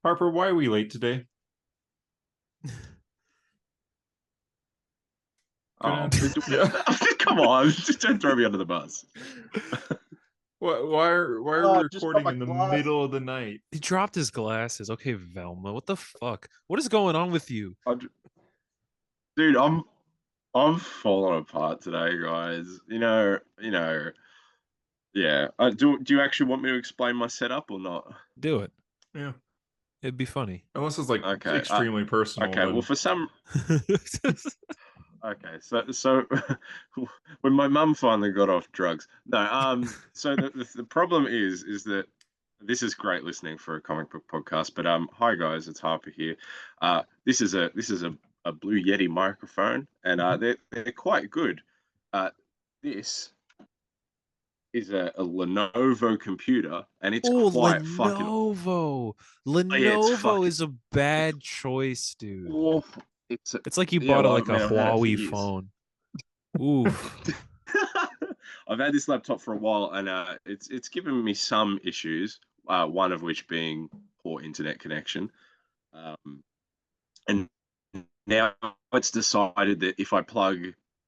Harper, why are we late today? Oh, Yeah. come on! Just don't throw me under the bus. Why are we Just got recording my in the glass. middle of the night? He dropped his glasses. Okay, Velma, what the fuck? What is going on with you? Dude, I'm falling apart today, guys. Yeah. Do you actually want me to explain my setup or not? Do it. Yeah. It'd be funny. Unless it's like Okay. extremely personal, Okay. Well, then for some. Okay. So when my mum finally got off drugs, no. So the problem is that this is great listening for a comic book podcast. But hi guys, it's Harper here. This is a Blue Yeti microphone, and they're quite good. This is a Lenovo computer, and it's Oh, quite fucking. Lenovo. Yeah, it's Lenovo fucking is a bad choice, dude. awful. It's like you Yeah, bought well, like I a mean, I've had it for Huawei years. phone. Oof. I've had this laptop for a while, and it's given me some issues. One of which being poor internet connection. And now it's decided that if I plug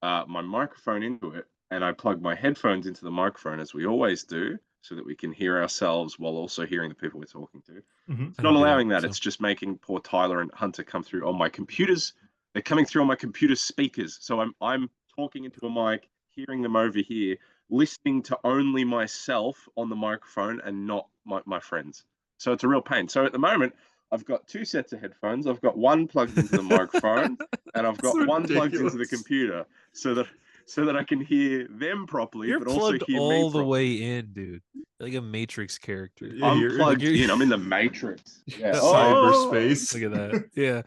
my microphone into it and I plug my headphones into the microphone, as we always do, so that we can hear ourselves while also hearing the people we're talking to, it's I not don't do allowing that. so. It's just making poor Tyler and Hunter come through on my computers. They're coming through on my computer speakers. So I'm talking into a mic, hearing them over here, listening to only myself on the microphone and not my friends. So it's a real pain. So at the moment, I've got two sets of headphones. I've got one plugged into the microphone, and I've it's got one plugged into the ridiculous. computer, so that I can hear them properly, You're but also plugged hear me all the properly. way in, dude. You're like a Matrix character. Yeah, I'm you're Like plugged you're in. I'm in the Matrix. Yeah. Oh, cyberspace. look at that. Yeah.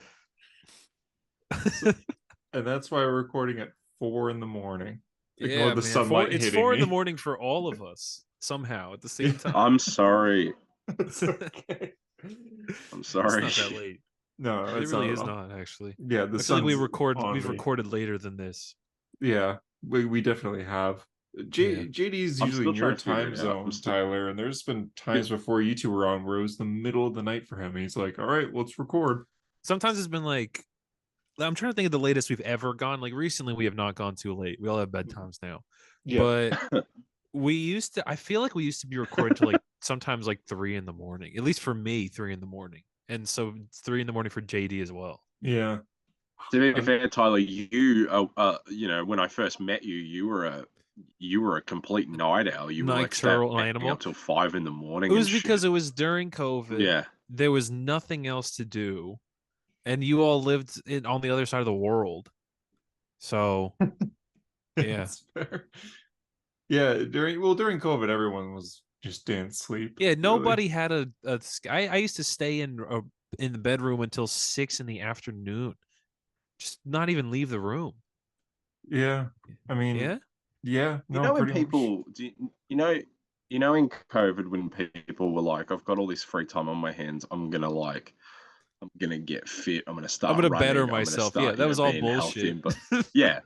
And that's why we're recording at 4 in the morning. Ignore Yeah, the man. sunlight It's hitting 4 in the me. morning for all of us somehow at the same time. I'm sorry. It's okay. I'm It's sorry. not that late. No, It it's really not at is all. not actually. Yeah, the I feel like sun's on we've me. recorded later than this. Yeah, we definitely have. Yeah. JD's I'm usually still in your trying to figure time it out. I'm zone, still. Tyler, and there's been times before you two were on where it was the middle of the night for him. And he's like, "All right, let's record." Sometimes it's been like I'm trying to think of the latest we've ever gone. Like recently we have not gone too late. We all have bedtimes now. Yeah, But I feel like we used to be recording till like sometimes like 3 in the morning. At least for me, 3 in the morning. And so it's 3 in the morning for JD as well. yeah. To be fair, Tyler, when I first met you, you were a complete night owl. You were like Nocturnal staying animal. up till 5 in the morning It and was because shit. it was during COVID. Yeah. There was nothing else to do. And you all lived on the other side of the world. So yeah. That's fair. Yeah, during COVID, everyone was just in sleep. Yeah, really. nobody had I used to stay in the bedroom until 6 in the afternoon. Just not even leave the room. Yeah, I mean, Yeah. yeah, You no, know when pretty much. people in COVID when people were like, I've got all this free time on my hands, I'm gonna get fit, I'm gonna I'm start gonna running, better I'm gonna myself. Yeah, start, that was all being healthy. bullshit. But yeah.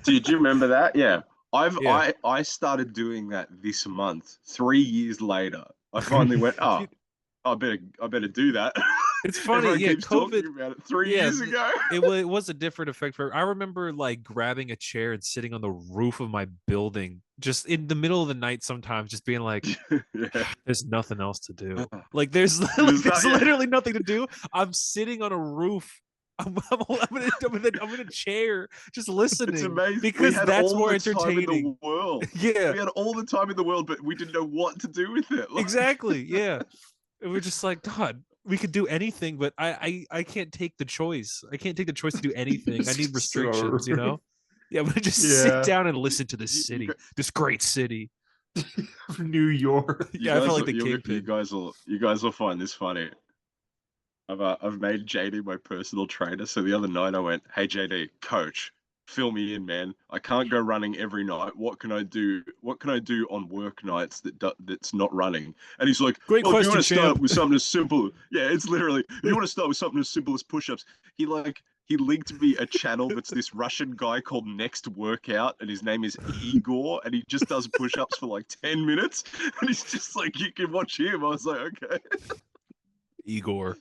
Do you remember that? Yeah. Yeah. I started doing that this month. 3 years later, I finally went, oh, I better do that. It's funny. Everyone Yeah, keeps COVID. talking about it 3 Yeah, years ago. it was a different effect for. I remember like grabbing a chair and sitting on the roof of my building, just in the middle of the night. Sometimes, just being like, Yeah. "There's nothing else to do." Like there's Yeah. literally nothing to do. I'm sitting on a roof. I'm in a chair, just It's listening amazing. We because had that's all more the time in entertaining. the world. Yeah, We had all the time in the world, but we didn't know what to do with it. exactly. Yeah, and we're just like, God, we could do anything, but I can't take the choice. I can't take the choice to do anything. I need Just sit on a restrictions, you roof. know? Yeah, but just sit Yeah, down and listen to this You, you, city, gu- this great city. New York. you Yeah, I felt guys, like the you kingpin. guys will find this funny. I've made JD my personal trainer. So the other night I went, "Hey JD, coach, fill me in, man. I can't go running every night. What can I do? What can I do on work nights that's not running?" And he's like, Great "Well, if you want question, to start champ. with something as simple, yeah, it's literally. If you want to start with something as simple as push-ups." He linked me a channel that's this Russian guy called Next Workout, and his name is Igor, and he just does push-ups for like 10 minutes, and he's just like, you can watch him. I was like, okay. Igor.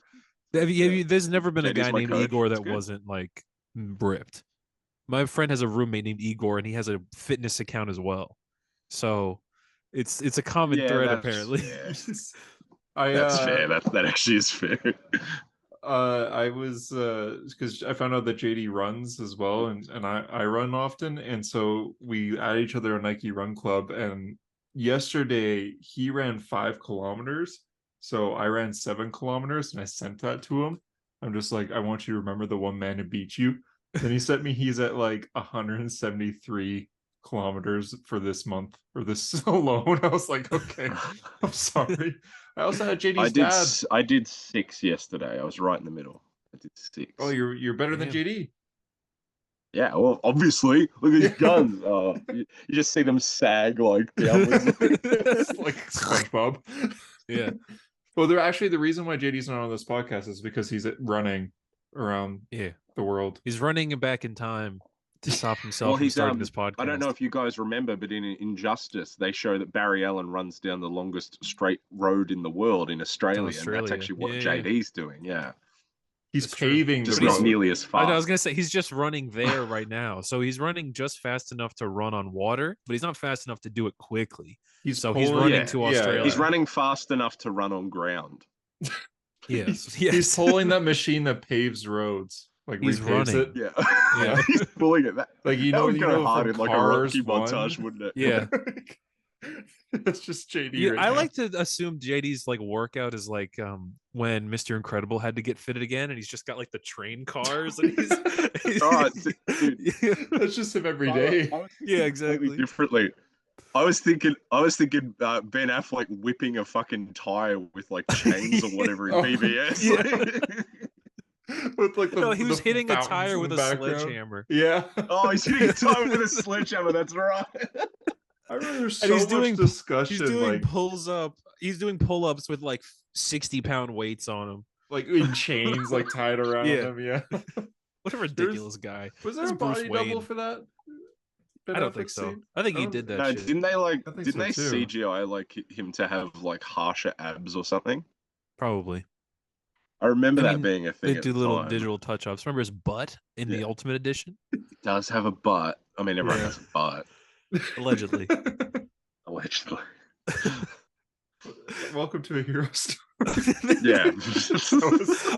There's never been a JD's guy my named coach. Igor It's that good. wasn't like ripped. My friend has a roommate named Igor, and he has a fitness account as well. So it's a common Yeah, thread that's apparently. fair. I That's fair. That actually is fair. I was because I found out that JD runs as well, and I run often, and so we add each other a Nike Run Club. And yesterday he ran 5 kilometers, so I ran 7 kilometers, and I sent that to him. I'm just like, I want you to remember the one man who beat you. Then he sent me he's at like 173 kilometers for this month for this alone. I was like, okay, I'm sorry. I also had JD's dad. I did 6 yesterday. I was right in the middle. I did 6. Oh, you're better than Damn. JD. Yeah, well, obviously, look at his guns. You just see them sag like downwards. It's like SpongeBob. Yeah. Well, they're actually the reason why JD's not on this podcast is because he's running around Yeah. the world. He's running back in time to stop himself Well, from he's starting this podcast. I don't know if you guys remember, but in Injustice, they show that Barry Allen runs down the longest straight road in the world in Australia, and that's Australia. actually what Yeah. JD's doing. Yeah, He's That's true. paving just the not road. nearly as I fast. was gonna say he's just running there right now. So he's running just fast enough to run on water, but he's not fast enough to do it quickly. He's So he's pulling- running yeah, to yeah, Australia. He's running fast enough to run on ground. Yes. He's pulling that machine that paves roads. Like He's repaves running. it. Yeah, Yeah. he's pulling it. That Like that would go hard from in like a Cars Rocky 1? montage, wouldn't it? Yeah. That's just JD. Yeah, right I now. like to assume JD's like workout is like when Mr. Incredible had to get fitted again, and he's just got like the train cars, and he's Oh, dude. yeah. That's just him every day. I was thinking Yeah, completely exactly. differently. I was thinking Ben Affleck whipping a fucking tire with like chains or whatever in Oh, BBS. yeah. With like No, he was the hitting a fountains tire in with the a background. sledgehammer. Yeah. Oh, he's hitting a tire with a sledgehammer. That's right. I remember there's And so he's much doing- discussion. He's doing like, He's doing pull-ups with like 60-pound weights on him. like in chains, like tied around Yeah. him. Yeah. What a ridiculous guy. Was there That's a body Bruce Wayne. double for that? Ben I don't think Affleck so. scene? I think he Oh, did that No, shit. didn't I think they so, too. CGI like him to have like harsher abs or something? Probably. I remember I that mean, being a thing. They at do the little time. digital touch-ups. Remember his butt in the Yeah. Ultimate Edition? He does have a butt. I mean, everyone Yeah. has a butt, Allegedly. allegedly. Welcome to a hero story. Yeah.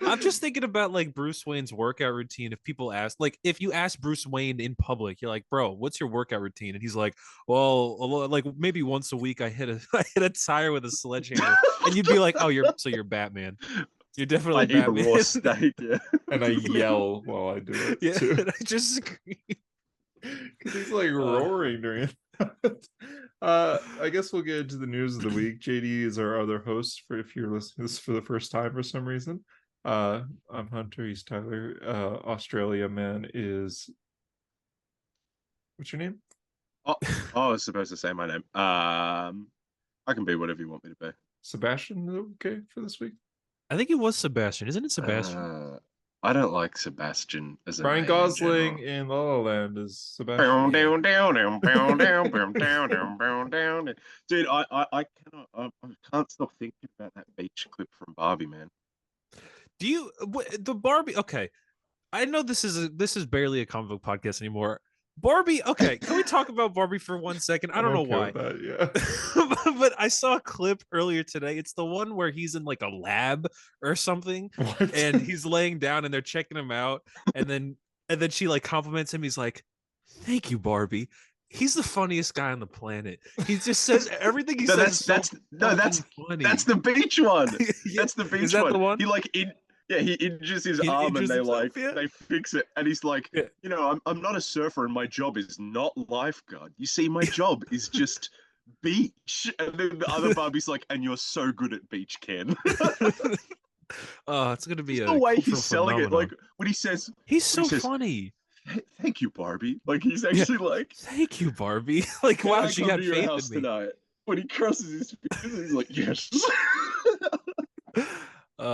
I'm just thinking about like Bruce Wayne's workout routine. If people ask, like, if you ask Bruce Wayne in public, you're like, "Bro, what's your workout routine?" And he's like, "Well, like maybe once a week, I hit a tire with a sledgehammer." And you'd be like, "Oh, you're Batman. You're definitely I eat a Batman." raw steak. Yeah. And I yell while I do it Yeah, too. and I just scream. Because he's like roaring during it. I guess we'll get into the news of the week. JD is our other host for if you're listening to this for the first time for some reason. I'm Hunter, he's Tyler. Australia man is what's your name? Oh, I was supposed to say my name. I can be whatever you want me to be. Sebastian, is it okay for this week? I think it was Sebastian, isn't it? Sebastian. I don't like Sebastian as a Brian name in Gosling general. in La La Land is Sebastian. Dude, I can't stop thinking about that beach clip from Barbie, man. Do you the Barbie? Okay, I know this is barely a comic book podcast anymore. Barbie. Okay, can we talk about Barbie for 1 second? I don't know why. That, yeah. But I saw a clip earlier today. It's the one where he's in like a lab or something, What? and he's laying down, and they're checking him out, and then she like compliments him. He's like, "Thank you, Barbie." He's the funniest guy on the planet. He just says everything he says. That's funny. That's the beach one. Yeah, That's the beach is that one. the one? He like he injures his He arm injures and they himself, like yeah. they fix it and he's like, Yeah. you know, I'm not a surfer and my job is not lifeguard. You see, my job is just beach. And then the other Barbie's like, and you're so good at beach, Ken. Oh, it's gonna be Just a the way cultural he's selling it, phenomenon. like when he says, He's so he says, funny. "Thank you, Barbie." Like he's actually like, Thank you, Barbie. Like, "Can wow, I she come had to your faith house in me. tonight?" When he crosses his fingers, he's like, "Yes."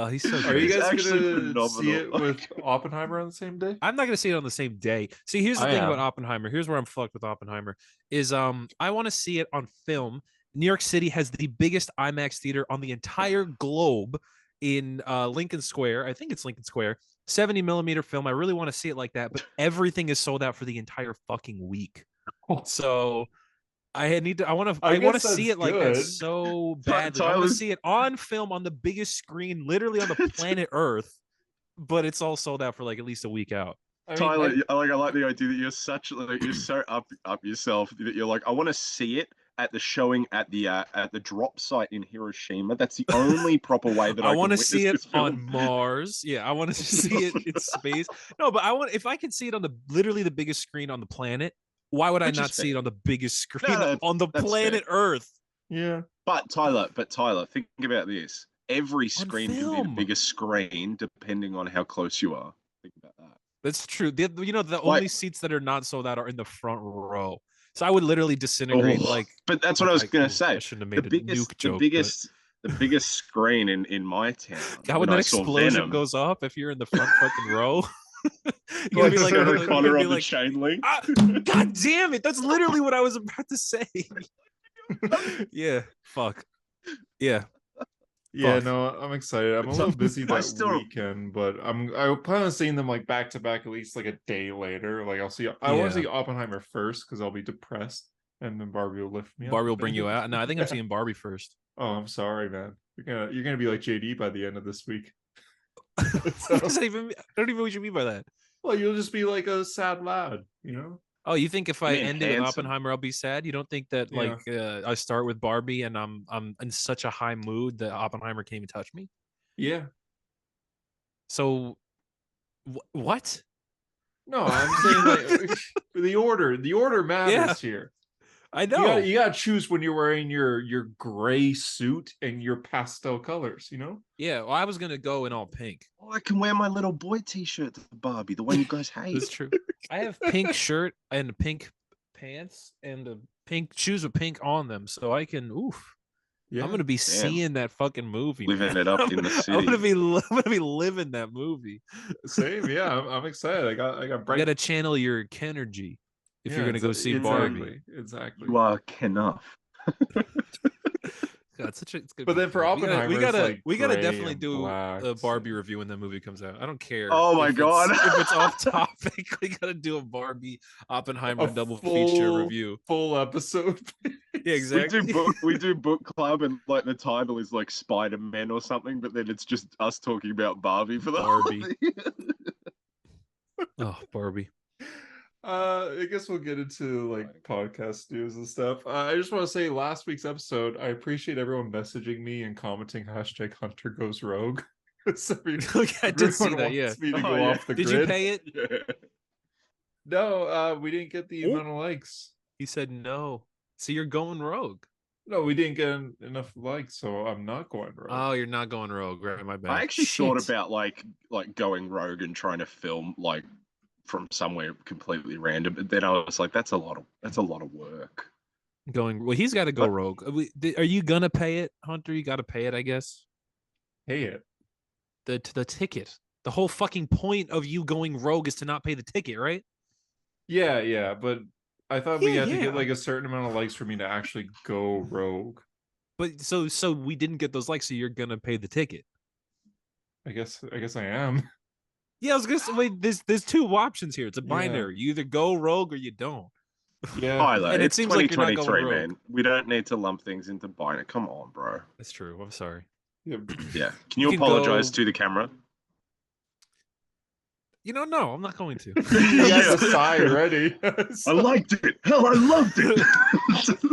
He's so Are you great. It's guys actually gonna see it phenomenal. with Oppenheimer on the same day? I'm not gonna see it on the same day. See, here's the I thing about am. Oppenheimer. Here's where I'm fucked with Oppenheimer. Is I want to see it on film. New York City has the biggest IMAX theater on the entire globe. in Lincoln Square. I think it's Lincoln Square. 70 millimeter film. I really want to see it like that, but everything is sold out for the entire fucking week. So I want I to guess see that's it like that good. so badly. I want to see it on film on the biggest screen, literally on the planet Earth, but it's all sold out for like at least a week out. I mean, Tyler, I like the idea that you're so up yourself that you're like, I want to see it at the showing at the drop site in Hiroshima. That's the only proper way that I want can to see witness it this film. on Mars. Yeah, I want to see it in space. No, but if I can see it on the literally the biggest screen on the planet, why would I Which is not see fair. it on the biggest screen No, on the that's planet fair. Earth? yeah. But Tyler, think about this. Every screen can be the film. biggest screen depending on how close you are. Think about that. That's true. The Like- only seats that are not sold out are in the front row. So I would literally disintegrate. Oh, but that's what I was gonna say. I shouldn't have The made a biggest, nuke joke. the biggest screen in my town. God, when I that saw explosion Venom, goes off, if you're in the front fucking row, you're like gonna be like, Sarah you're Connor gonna be on the like, chain link. God damn it! That's literally what I was about to say. Yeah, fuck. Yeah, Yeah, Fuck. no, I'm excited. I'm a little busy I that still- weekend, but I plan on seeing them like back to back at least like a day later. Like I want to Yeah. see Oppenheimer first because I'll be depressed, and then Barbie will lift me up. Barbie will bring you out. No, I think I'm seeing Barbie first. Oh, I'm sorry, man. You're gonna be like JD by the end of this week. What does that even? I don't even know what you mean by that. Well, you'll just be like a sad lad, you know? Oh, you think if I mean end it with handsome. Oppenheimer, I'll be sad? You don't think that like I start with Barbie and I'm in such a high mood that Oppenheimer can't even touch me? Yeah. So, what? No, I'm saying like the order matters here. I know. You gotta choose when you're wearing your gray suit and your pastel colors, you know? Yeah, well, I was gonna go in all pink. Oh, I can wear my little boy T-shirt to Barbie, the one you guys hate. That's true. I have pink shirt and pink pants and a pink shoes with pink on them, so I can. Oof. Yeah. I'm gonna be seeing that fucking movie. Living man. it up in the city. I'm gonna be living that movie. Same, yeah. I'm excited. I got You bright. gotta channel your Kenergy if you're Yeah, gonna go see exactly, Barbie. Exactly. You are enough. God, it's good. But then for Oppenheimer, we gotta it's like gray definitely and do black, a Barbie so- review when that movie comes out. I don't care. Oh my if God. if it's off topic, we gotta do a Barbie Oppenheimer A double feature full- review. Full episode. Yeah, exactly. We do book club, and like the title is like Spider-Man or something, but then it's just us talking about Barbie for the whole Barbie. thing. Oh, Barbie. I guess we'll get into like podcast news and stuff. I just want to say last week's episode, I appreciate everyone messaging me and commenting hashtag Hunter goes rogue. So Okay, I did see everyone that. Yeah. wants me to Oh, go yeah. off the Did grid. you pay it? Yeah. No, we didn't get the Oh. amount of likes. He said no. So you're going rogue. No, we didn't get enough likes, so I'm not going rogue. Oh, you're not going rogue. Right, my bad. I actually thought Shit. about like going rogue and trying to film like from somewhere completely random, but then I was like, that's a lot of work. going. Well, he's got to go But- rogue. Are you gonna pay it, Hunter? You got to pay it, I guess. Pay it. The ticket. The whole fucking point of you going rogue is to not pay the ticket, right? Yeah, but I thought we Yeah, had to yeah. get like a certain amount of likes for me to actually go rogue. But so we didn't get those likes, so you're gonna pay the ticket. I guess I am. Yeah, I was gonna say, wait, there's two options here. It's a Yeah. binary. You either go rogue or you don't. Yeah. Tyler, And it it's seems like you're not going 2023, rogue. man. We don't need to lump things into binary. Come on, bro. That's true. I'm sorry. Yeah. Yeah. Can you You can apologize go- to the camera? No, I'm not going to. You Yeah. got the sigh ready. I liked it. Hell, I loved it.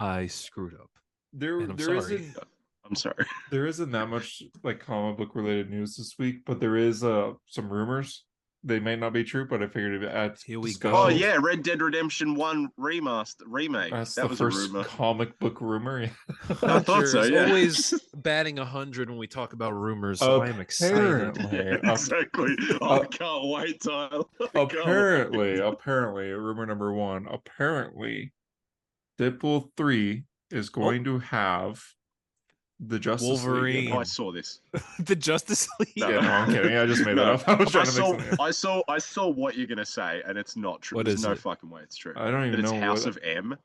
I screwed up. there And I'm there sorry. isn't I'm sorry. there isn't that much like comic book related news this week, but there is some rumors. They might not be true, but I figured it add Here we go. discussion. Oh yeah, Red Dead Redemption 1 remake. That's that the was first a rumor. comic book rumor. I thought Hunter so, is yeah. always batting 100 when we talk about rumors, so I am excited. Apparently, Exactly. I can't wait, Tyler. I can't wait. apparently, rumor number one. Apparently, Deadpool 3 is going to have the Justice Wolverine. League. Oh, I saw this. The Justice League. No. Yeah, no, I'm kidding. I just made that No. up. I was trying to make something up. I saw what you're gonna say, and it's not true. What There's is no it? fucking way it's true. I don't That even it's know House what. of M.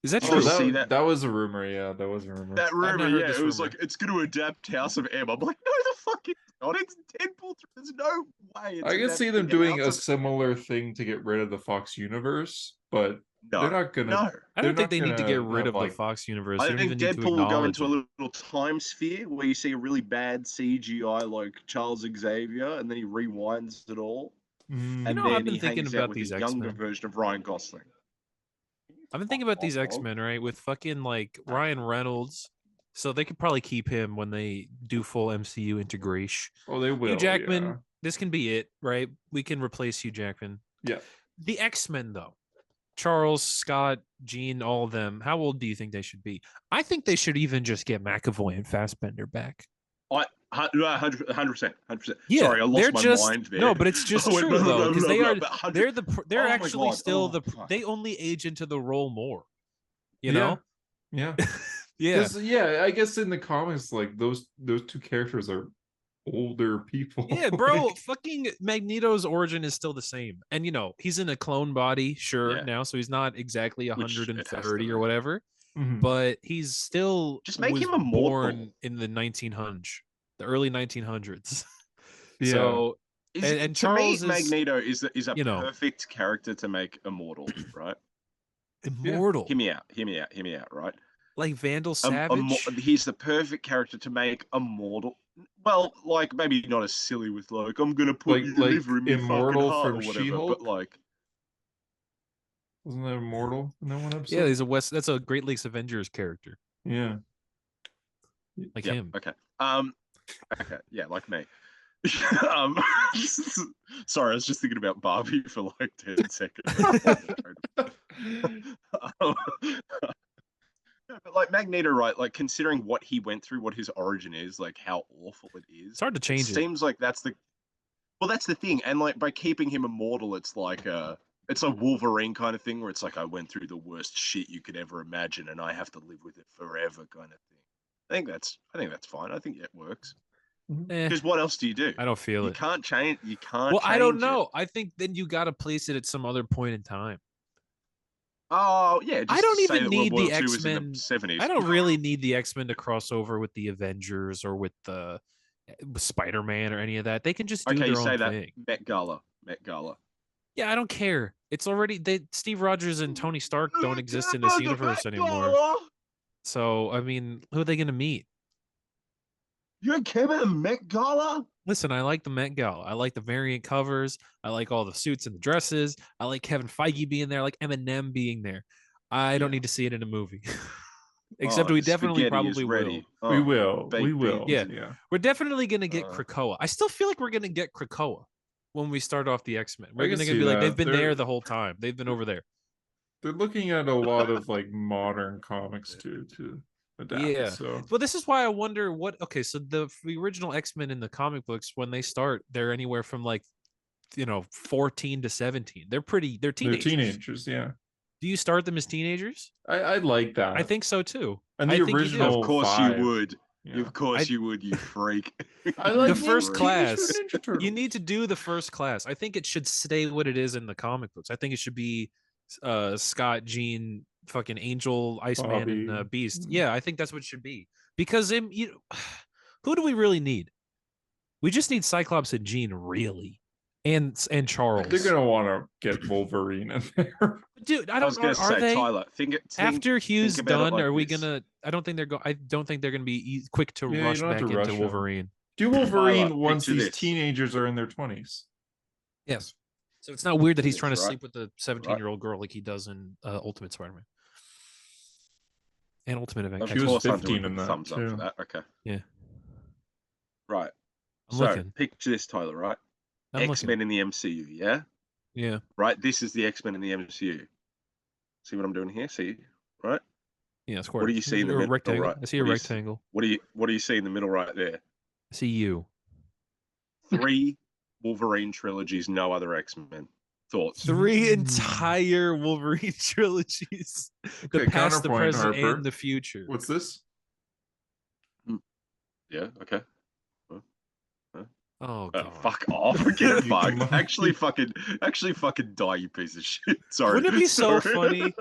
Is that Did Oh, true? you see that? that was a rumor. Yeah, that was a rumor. That rumor, not heard yeah, this it was rumor. like it's going to adapt House of M. I'm like, no, the fuck it's not. It's Deadpool 3. There's no way it's I could see them adapting doing House a of M. similar thing to get rid of the Fox universe, but they're No, not gonna. no. I They're don't think not they need to get gonna rid have of the like. Fox universe. You I don't think even need to Deadpool will go acknowledge into a it. little time sphere where you see a really bad CGI like Charles Xavier, and then he rewinds it all, Mm, and I've then been he thinking hangs out about with a these younger X-Men. version of Ryan Gosling. I've been thinking about these X-Men, right? With fucking like Ryan Reynolds. So they could probably keep him when they do full MCU integration. oh, they Hugh will. Jackman, Yeah. this can be it, right? We can replace Hugh Jackman. Yeah. The X-Men, though. Charles, Scott, Jean, all of them. How old do you think they should be? I think they should even just get McAvoy and Fassbender back. 100%. Yeah, Sorry, I they're lost my just mind there. no, but it's just I went true blah, blah, though, blah, because blah, they blah, are but 100 they're Oh my actually God, still oh, the fuck. they only age into the role more. You Yeah. know? Yeah. Yeah. Yeah, I guess in the comics, like those two characters are older people. Yeah, bro, Like, fucking Magneto's origin is still the same. And he's in a clone body, sure, Yeah. now, so he's not exactly Which it has to 130 or be. whatever, mhm. but he's still Just make was him immortal. born in the 1900s, the early 1900s. Yeah. So and to Charles me, is Magneto is a you know, perfect character to make immortal, right? immortal. Hear me out, right? Like Vandal Savage. He's the perfect character to make immortal. Well, like maybe not as silly with like I'm gonna put your like liver in my fucking Immortal heart from or whatever, She-Hulk? but like Wasn't that Immortal in that one episode? Yeah, that's a Great Lakes Avengers character. Yeah. Like yeah, him. okay. Okay, yeah, like me. um, sorry, I was just thinking about Barbie for like 10 seconds. But like Magneto, right? Like considering what he went through, what his origin is, like how awful it is. It's hard to change it. Seems like that's the thing. And like by keeping him immortal, it's like a Wolverine kind of thing where it's like I went through the worst shit you could ever imagine and I have to live with it forever kind of thing. I think that's fine. I think it works. Because what else do you do? I don't feel You it. can't change. You can't. Well, I don't change know. it. I think then you got to place it at some other point in time. Oh yeah. I Just don't say even that need World the War II was in X-Men. the 70s. I don't really need the X-Men to cross over with the Avengers or with the Spider-Man or any of that. They can just do Okay, their you say own that. thing. Met Gala. Yeah, I don't care. It's already Steve Rogers and Tony Stark don't exist in this universe anymore. So, I mean, who are they going to meet? You don't care about the Met Gala? Listen, I like the Met Gala. I like the variant covers. I like all the suits and the dresses. I like Kevin Feige being there. I like Eminem being there. I don't need to see it in a movie. Except we definitely probably will. We will. baked We will. Yeah. Yeah. We're definitely going to get Krakoa. I still feel like we're going to get Krakoa when we start off the X-Men. We're I going can to see be like, that. they've been They're- there the whole time. They've been over there. They're looking at a lot of like modern comics to adapt. Yeah. So Well, this is why I wonder okay, so the original X-Men in the comic books, when they start, they're anywhere from like, 14 to 17. They're teenagers. they're teenagers, yeah. Do you start them as teenagers? I like that. I think so too. And I the think you do. original Of course 5, you would. yeah. Of course you would, you freak. I like The first Teenage class. Mutant Ninja Turtles. You need to do the first class. I think it should stay what it is in the comic books. I think it should be Scott, Jean, fucking Angel, Iceman, and Bobby. Beast. Yeah, I think that's what it should be. Because who do we really need? We just need Cyclops and Jean, really, and Charles. They're gonna want to get Wolverine in there. Dude, I was going to say, they? Tyler, After Hugh's think about it done, like are we this. gonna? I don't think they're gonna be quick to Yeah, you rush don't have back to rush into him. Wolverine. Do Wolverine Tyler, once picture these this. teenagers are in their 20s. Yes. So it's not weird that he's Yes, trying to right. sleep with the 17-year-old girl like he does in Ultimate Spider-Man and Ultimate Of Avengers. She was course, I'm 15 doing in the that, thumbs up too. for that. Okay. Yeah. Right. I'm So looking. picture this, Tyler. Right. I'm looking. X-Men in the MCU. Yeah. Yeah. Right. This is the X-Men in the MCU. See what I'm doing here? See. Right. Yeah. Square. What do you see in the A middle? rectangle. Right. I see a What do you see? rectangle. What do you see in the middle right there? I see you. 3 Wolverine trilogies. No other X-Men. Thoughts? 3 entire Wolverine trilogies. The Okay, past, the counterpoint, present, Harper. and the future. What's this? Yeah. Okay. Oh god. Fuck off. Get You fucked. monkey. Actually fucking die, you piece of shit. Sorry. Wouldn't it be so Sorry. funny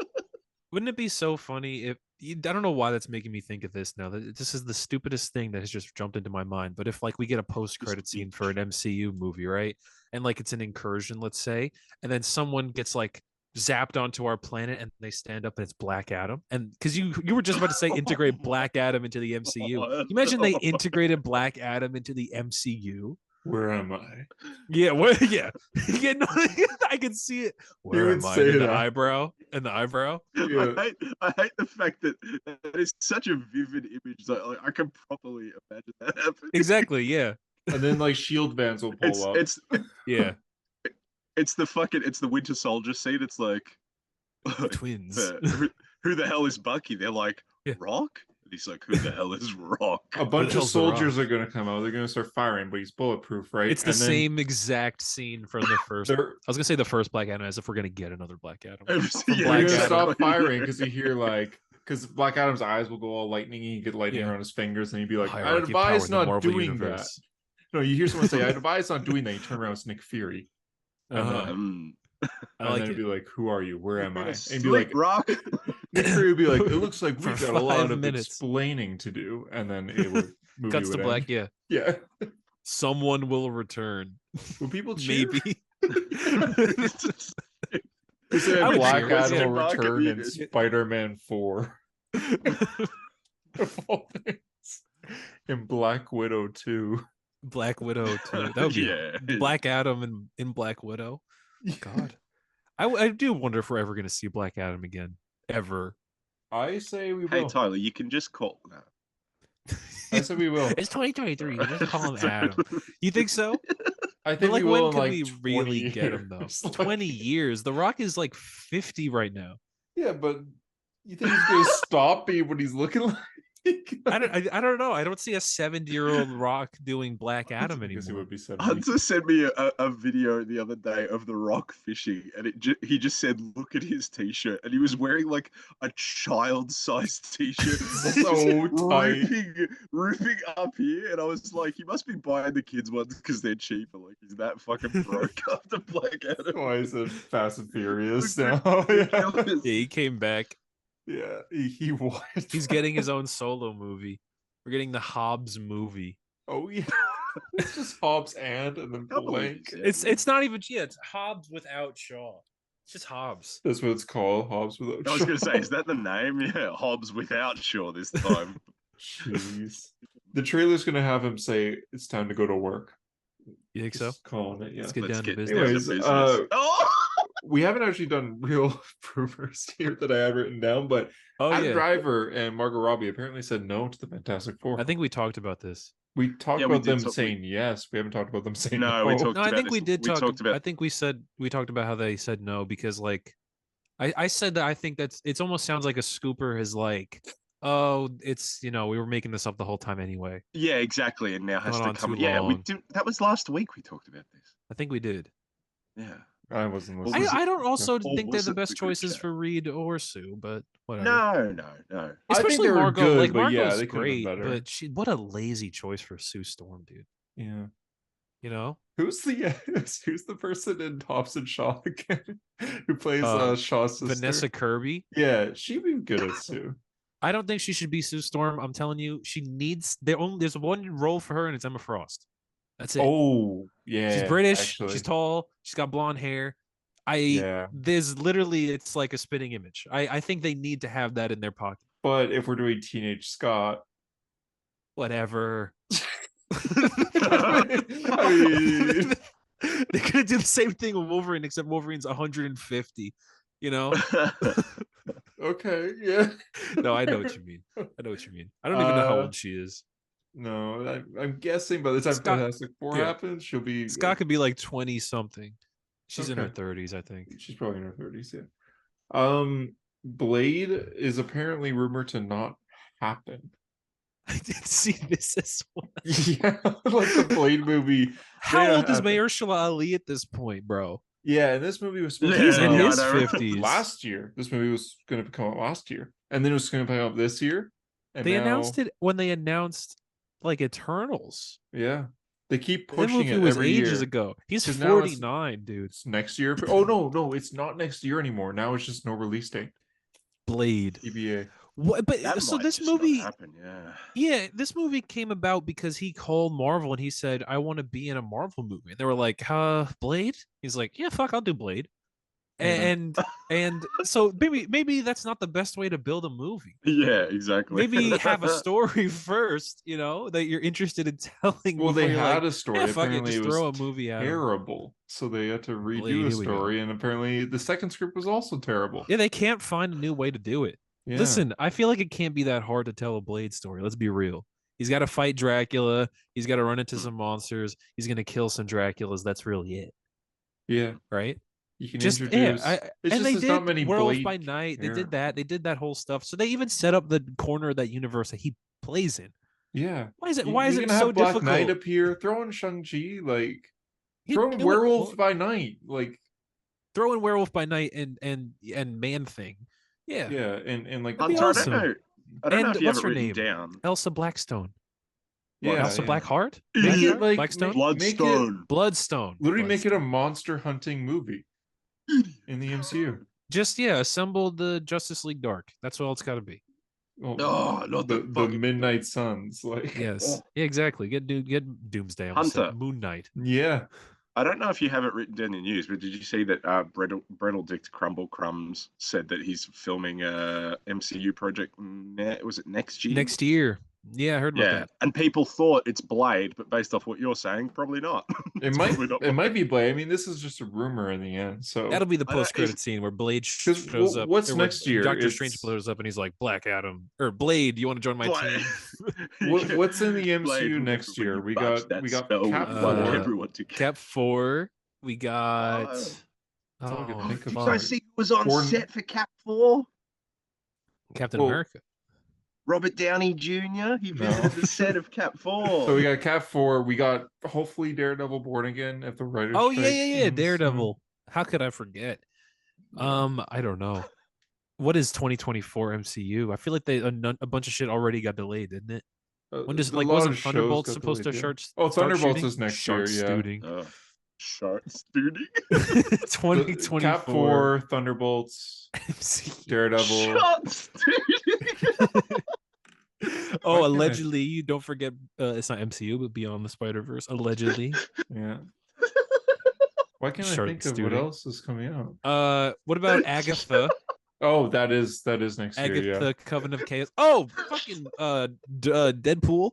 Wouldn't it be so funny if I don't know why that's making me think of this now. This is the stupidest thing that has just jumped into my mind. But if like we get a post-credit scene for an MCU movie, right? And like it's an incursion, let's say, and then someone gets like zapped onto our planet and they stand up and it's Black Adam. And because you were just about to say integrate Black Adam into the MCU. Can you imagine they integrated Black Adam into the MCU? Where am I? Yeah, yeah. Yeah, no, I can see it. Where am I? say And the that. eyebrow and the eyebrow. Yeah. I hate the fact that is such a vivid image that like, I can properly imagine that happening. Exactly, yeah. And then like shield vans will pull up. Yeah. It's the Winter Soldier scene. It's like The twins. who the hell is Bucky? They're like, Yeah. Rock? And he's like, who the hell is Rock? A bunch of hell's The Rock? soldiers are gonna come out. They're gonna start firing, but he's bulletproof, right? It's the And then same exact scene from the first. I was gonna say the first Black Adam, as if we're gonna get another Black Adam. Yeah, They're Black gonna Adam. stop firing because you hear like because Black Adam's eyes will go all lightning. You get lightning Yeah. around his fingers, and he'd be like, "I Hierarchy of power advise in the not Marvel doing universe. that." No, you hear someone say, "I advise not doing that." You turn around, it's Nick Fury, and Uh-huh. then, I and like then it'd it. be like, "Who are you? Where am I?" And Sleep, be like, Rock. Nick Fury would be like, "It looks like For we've got a lot 5 of minutes. explaining to do," and then it would movie Cuts would to Black. end. Yeah. Yeah, Someone will return. will people cheer? Maybe. They said I would Black cheer. Adam Yeah. will Market return in leaders. Spider-Man 4. Of all things. In Black Widow 2. Black Widow too. That would be Yeah. Black Adam in Black Widow. God, I do wonder if we're ever gonna see Black Adam again. Ever. I say we Hey will. Tyler, you can just call. No. I say we will. It's 2023. Just call him Adam. You think so? I But think like, we will when in can like we 20 really get him though? years. Like- 20 years. The Rock is like 50 right now. Yeah, but you think he's gonna stop me when he's looking like? I don't know. I don't see a 70-year-old Rock doing Black Adam Because he anymore. would be 70. Hunter sent me a video the other day of The Rock fishing, and he just said, "Look at his t-shirt," and he was wearing like a child-sized t-shirt, So tight. ripping up here, and I was like, he must be buying the kids ones because they're cheaper. Like he's that fucking broke after Black Adam. Why is it Fast and Furious Looks now? Yeah. ridiculous. Yeah, he came back. Yeah, he was. He's getting his own solo movie. We're getting the Hobbs movie. Oh yeah, it's just Hobbs and then Can't believe blank. you said It's not even it's Hobbs without Shaw. It's just Hobbs. That's what it's called, Hobbs without. I was gonna Shaw. say, is that the name? Yeah, Hobbs without Shaw this time. Jeez. The trailer's gonna have him say it's time to go to work. You think so? Just calling it, yeah. Let's get Let's down to get business. down to Anyways, business. Oh! We haven't actually done real rumors here that I had written down, but Oh Adam yeah. Driver and Margot Robbie apparently said no to the Fantastic Four. I think we talked about this. we talked Yeah, we about did them talk- saying yes. We haven't talked about them saying No, no. we talked No, I about think we this. did We talk. talked about I think we talked about how they said no because like I said that I think it almost sounds like a scooper is like, oh, it's we were making this up the whole time anyway. Yeah, exactly. And now has Gone to on come. too Yeah, we long. did. That was last week. We talked about this. I think we did. Yeah. I wasn't What listening. was I don't also Or think they're was the it best the group choices chat? for Reed or Sue, but whatever. No. I think Especially they were Margot. good, Like but yeah, Margot's they could've been great, better. but what a lazy choice for Sue Storm, dude. Yeah. You know? Who's the person in Hobbs and Shaw again? Who plays Shaw's sister? Vanessa Kirby. Yeah, she'd be good at Sue. I don't think she should be Sue Storm. I'm telling you, she needs there's one role for her, and it's Emma Frost. That's it. Oh, yeah. She's British. Actually. She's tall. She's got blonde hair. Yeah. There's literally it's like a spitting image. I think they need to have that in their pocket. But if we're doing Teenage Scott, Whatever. I mean, They're gonna do the same thing with Wolverine, except Wolverine's 150. You know? okay, yeah. No, I know what you mean. I know what you mean. I don't even know how old she is. No, I'm guessing by the time Scott- Fantastic Four yeah. happens, she'll be Scott could be like 20 something. She's in her Okay. 30s, I think. She's probably in her 30s, yeah. Blade is apparently rumored to not happen. I did see this as well. Yeah, like the Blade movie. How may old not is happen. Mahershala Ali at this point, bro? Yeah, and this movie was supposed Yeah, He's to in come out his I know. 50s. last year. This movie was going to come out last year, and then it was going to come out this year. And They now, announced it when they announced like Eternals. Yeah, they keep That pushing movie it was every ages year. ago. He's 'Cause now it's- 49, dude. It's next year. Oh no, it's not next year anymore. Now it's just no release date. Blade. TBA. What? But That so might this just not movie, happen. Yeah. yeah, this movie came about because he called Marvel and he said, "I want to be in a Marvel movie." And they were like, Blade?" He's like, "Yeah, fuck, I'll do Blade." Yeah. And so maybe that's not the best way to build a movie. Yeah, exactly. Maybe have a story first, that you're interested in telling Well, before they you're had like, a story. yeah, fuck it, Apparently, it just was throw a movie at him. terrible. So they had to redo Blade, a here we go. story, and apparently the second script was also terrible. Yeah, they can't find a new way to do it. Yeah. Listen, I feel like it can't be that hard to tell a Blade story. Let's be real. He's got to fight Dracula. He's got to run into some monsters. He's going to kill some Draculas. That's really it, Yeah. right? You can Just introduce. yeah, It's and just they there's not did many Werewolf Blade by Night. They did characters. that. They did that whole stuff. So they even set up the corner of that universe that he plays in. Yeah. Why is it? You- Why is you it can have so Black difficult? Knight appear. Throw in Shang-Chi. Like throw in Do it. Werewolf Well, by Night. Like throw in Werewolf by Night and Man Thing. Yeah, yeah, and like That'd be Hunter, awesome. I don't know And if you have what's it her written name? down. Elsa Blackstone. yeah, Elsa yeah. Blackheart. Make Idiot. it like Blackstone? Bloodstone. Bloodstone. Literally make it a Bloodstone. monster hunting movie in the MCU. Just assemble the Justice League Dark. That's all it's got to be. Well, Oh, not the fucking Midnight Suns, like Yes, Oh. yeah, exactly. Get Doomsday. I almost said Hunter. Moon Knight. yeah. I don't know if you have it written down in the news, but did you see that Brettle Dick Crumble Crumbs said that he's filming a MCU project? Was it next year? Next year. Yeah, I heard about Yeah, that. and people thought it's Blade, but based off what you're saying, probably not. It might be Blade. I mean, this is just a rumor in the end. So That'll be the I don't- post-credit scene where Blade 'Cause shows up. what's or where next year? Doctor It's- Strange blows up and he's like, Black Adam or Blade, you want to join my Blade. team? what's in the Blade, MCU remember next when year? you We fudged got that spell Cap with one 4. everyone together. Cap 4. We got. That's all I can think Did of. you Fuck. guys see who was on Gordon- set for Cap 4? Captain Well, America. Robert Downey Jr. He visited the set of Cap 4. So we got Cap 4. We got hopefully Daredevil Born Again if the writers. Oh strike yeah, ends soon. Daredevil. How could I forget? I don't know. What is 2024 MCU? I feel like a bunch of shit already got delayed, didn't it? When does A lot wasn't of shows Thunderbolts got supposed to delayed, yeah. start? Oh, start Thunderbolts shooting? is next Start year, yeah. shooting. Sharks, dude. 2024 Cap 4, Thunderbolts, MCU. Daredevil. Shots, dude. Oh, Why can't I- allegedly, don't forget, it's not MCU, but Beyond the Spider-Verse. Allegedly. Yeah. Why can't I Shark think of what student. else is coming out? What about Agatha? Oh, that is next year, Agatha, yeah. Coven of Chaos. Oh, fucking Deadpool.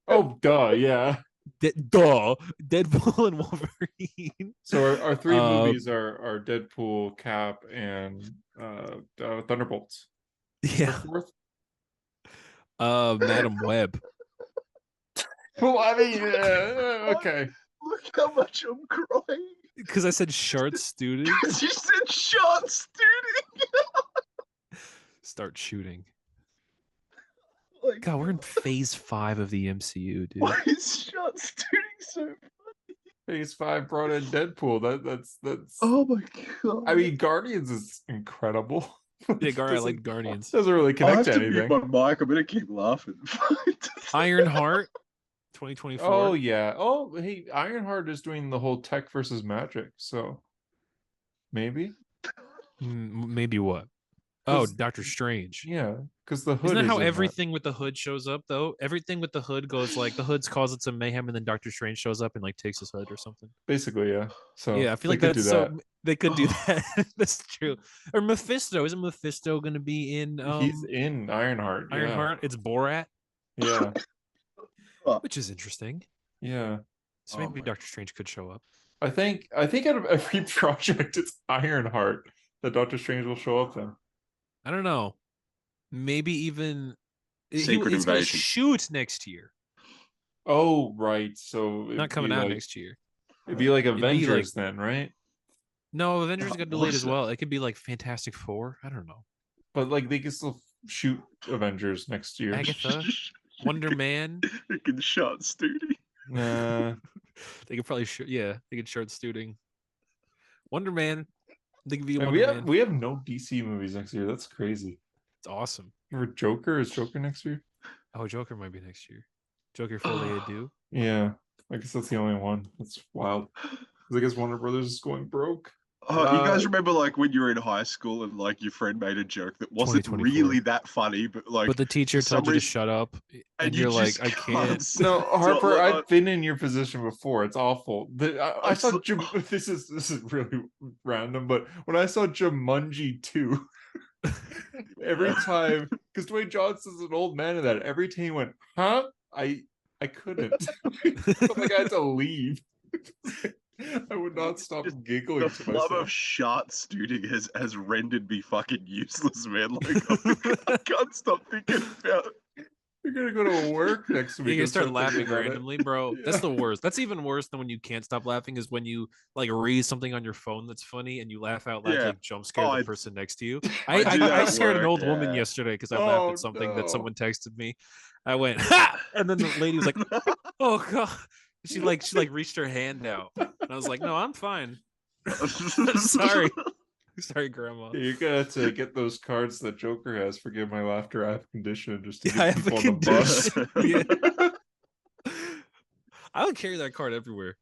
Oh, duh, yeah. Deadpool and Wolverine. So our three Um, movies are Deadpool, Cap, and Thunderbolts. Yeah. Fourth? Madam Web. Well, I mean, okay. Look how much I'm crying. Because I said short student. You said shots, dude. Start shooting. Like, God, we're in phase 5 of the MCU, dude. why is shots doing so? Phase 5 brought in Deadpool. That's. Oh my god. I mean, Guardians is incredible. Yeah, I Doesn't- like Guardians. Doesn't really I have connect to to mute anything. my mic. I'm gonna keep laughing. Ironheart, 2024. Oh yeah. Oh hey, Ironheart is doing the whole tech versus magic. So maybe. Maybe what? Oh, 'Cause- Doctor Strange. Yeah, because the hood. Isn't that how in everything with the hood shows up, though? Everything with the hood goes like the hood's causes some mayhem, and then Doctor Strange shows up and like takes his hood or something. Basically, yeah. So Yeah, I feel they like could that's do so. that. They could do that. That's true. Or Mephisto. Isn't Mephisto going to be in? He's in Ironheart. Yeah. Ironheart. It's Borat, Yeah. which is interesting. Yeah. So Oh maybe my- Doctor Strange could show up. I think out of every project, it's Ironheart that Doctor Strange will show up in. I don't know. Maybe even Secret it's gonna Invasion. shoot next year. Oh, right. So Not coming out next year. It'd be like be Avengers then, right? No, Avengers got delayed as awesome. well. It could be like Fantastic Four. I don't know. But like they can still shoot Avengers next year. Agatha, Wonder Man. Freaking shots, dude. Nah. They could probably shoot. Yeah, they could start shooting. Wonder Man. They could be And Wonder Man. we have no DC movies next year. That's crazy. It's awesome. Remember Joker? Is Joker next year? Oh, Joker might be next year. Joker Folie à Deux. Yeah. I guess that's the only one. That's wild. 'Cause I guess Warner Brothers is going broke. Oh, you guys remember like when you were in high school and like your friend made a joke that wasn't 2024. really that funny, but like But the teacher for some told you to reason, shut up, and and you you're like, just I can't. No, Harper, So, I've been in your position before. It's awful. I it's saw this is really random, but when I saw Jumanji 2, every time, because Dwayne Johnson's an old man in that, every time he went, huh? I couldn't. I felt like I had to leave. I would not stop just giggling the to flub myself. of shart stooting has rendered me fucking useless, man. Like I can't stop thinking about it. You're gonna go to work next week. You can and start thinking laughing about it. randomly, bro. Yeah. That's the worst. That's even worse than when you can't stop laughing. Is when you like read something on your phone that's funny and you laugh out loud to Yeah. like jump scare Oh, the person next to you. I do that I at scared an work, old woman yeah. yesterday because I laughed Oh, at something that no. someone texted me. I went ha, and then the lady was like, "Oh god." She reached her hand out, and I was like, "No, I'm fine. Sorry, sorry, Grandma." Yeah, you're gonna have to get those cards that Joker has. Forgive my laughter. I have a condition just to Yeah, I get have a people on the bus. condition. Yeah. I would carry that card everywhere.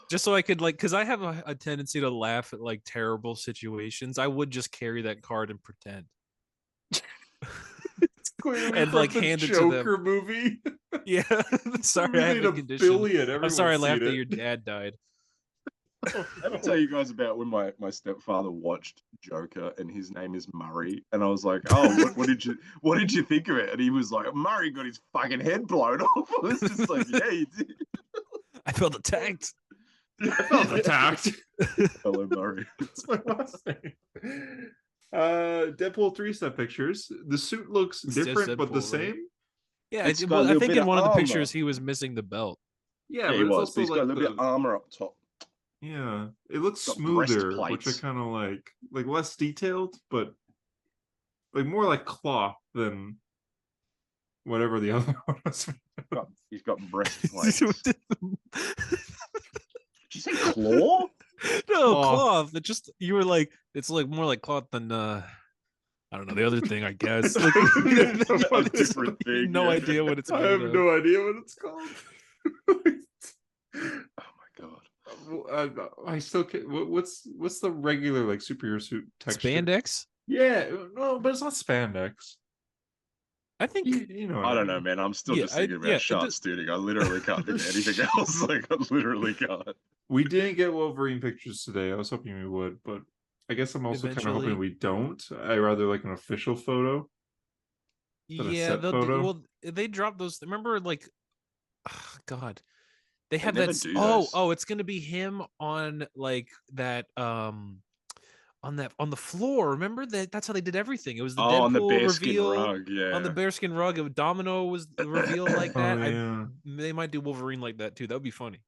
Just so I could like, because I have a tendency to laugh at like terrible situations. I would just carry that card and pretend. It's clearly And from like the hand it to them. Joker movie. Yeah. Sorry, I Movie have made a a condition. billion. I'm sorry I Everyone's laughed seen that it. your dad died. I ever tell you guys about when my stepfather watched Joker and his name is Murray, and I was like, "Oh, what did you think of it?" And he was like, "Murray got his fucking head blown off." I was just like, "Yeah, he did." I felt attacked. I felt attacked. Hello, Murray. That's my last name. Deadpool 3 set pictures. The suit looks It's just different but the Deadpool, right? same. Yeah, It's got a well, I little think bit in of one of the armor. pictures he was missing the belt. Yeah, Yeah, but he it's was. also But he's got a like little bit of armor up top. yeah, it looks Got smoother, which I breastplates. kind of like less detailed, but like more like cloth than whatever the other one was. He's got breastplates. Did you say claw? No, Cloth. cloth. It just you were like it's like more like cloth than I don't know the other thing. I guess like A different thing. no yeah. idea what it's I made have of. no idea what it's called. Oh my god. I still can't. What's the regular like superhero suit texture? Spandex. Yeah, no, but it's not spandex. I think You know. What I don't mean. know, man. I'm still Yeah, just thinking about shot stooting. I literally can't think of anything else. Like, I literally can't. We didn't get Wolverine pictures today. I was hoping we would, but I guess I'm also kind of Eventually. hoping we don't. I rather like an official photo than a yeah, set photo. well they dropped those. Remember, like, oh, God, they have never that. do those. Oh, it's gonna be him on like that. On the floor. Remember that's how they did everything. It was the on the Deadpool bearskin reveal rug, yeah. on the bearskin rug. If Domino was revealed like that, Oh, yeah. they might do Wolverine like that too. That would be funny.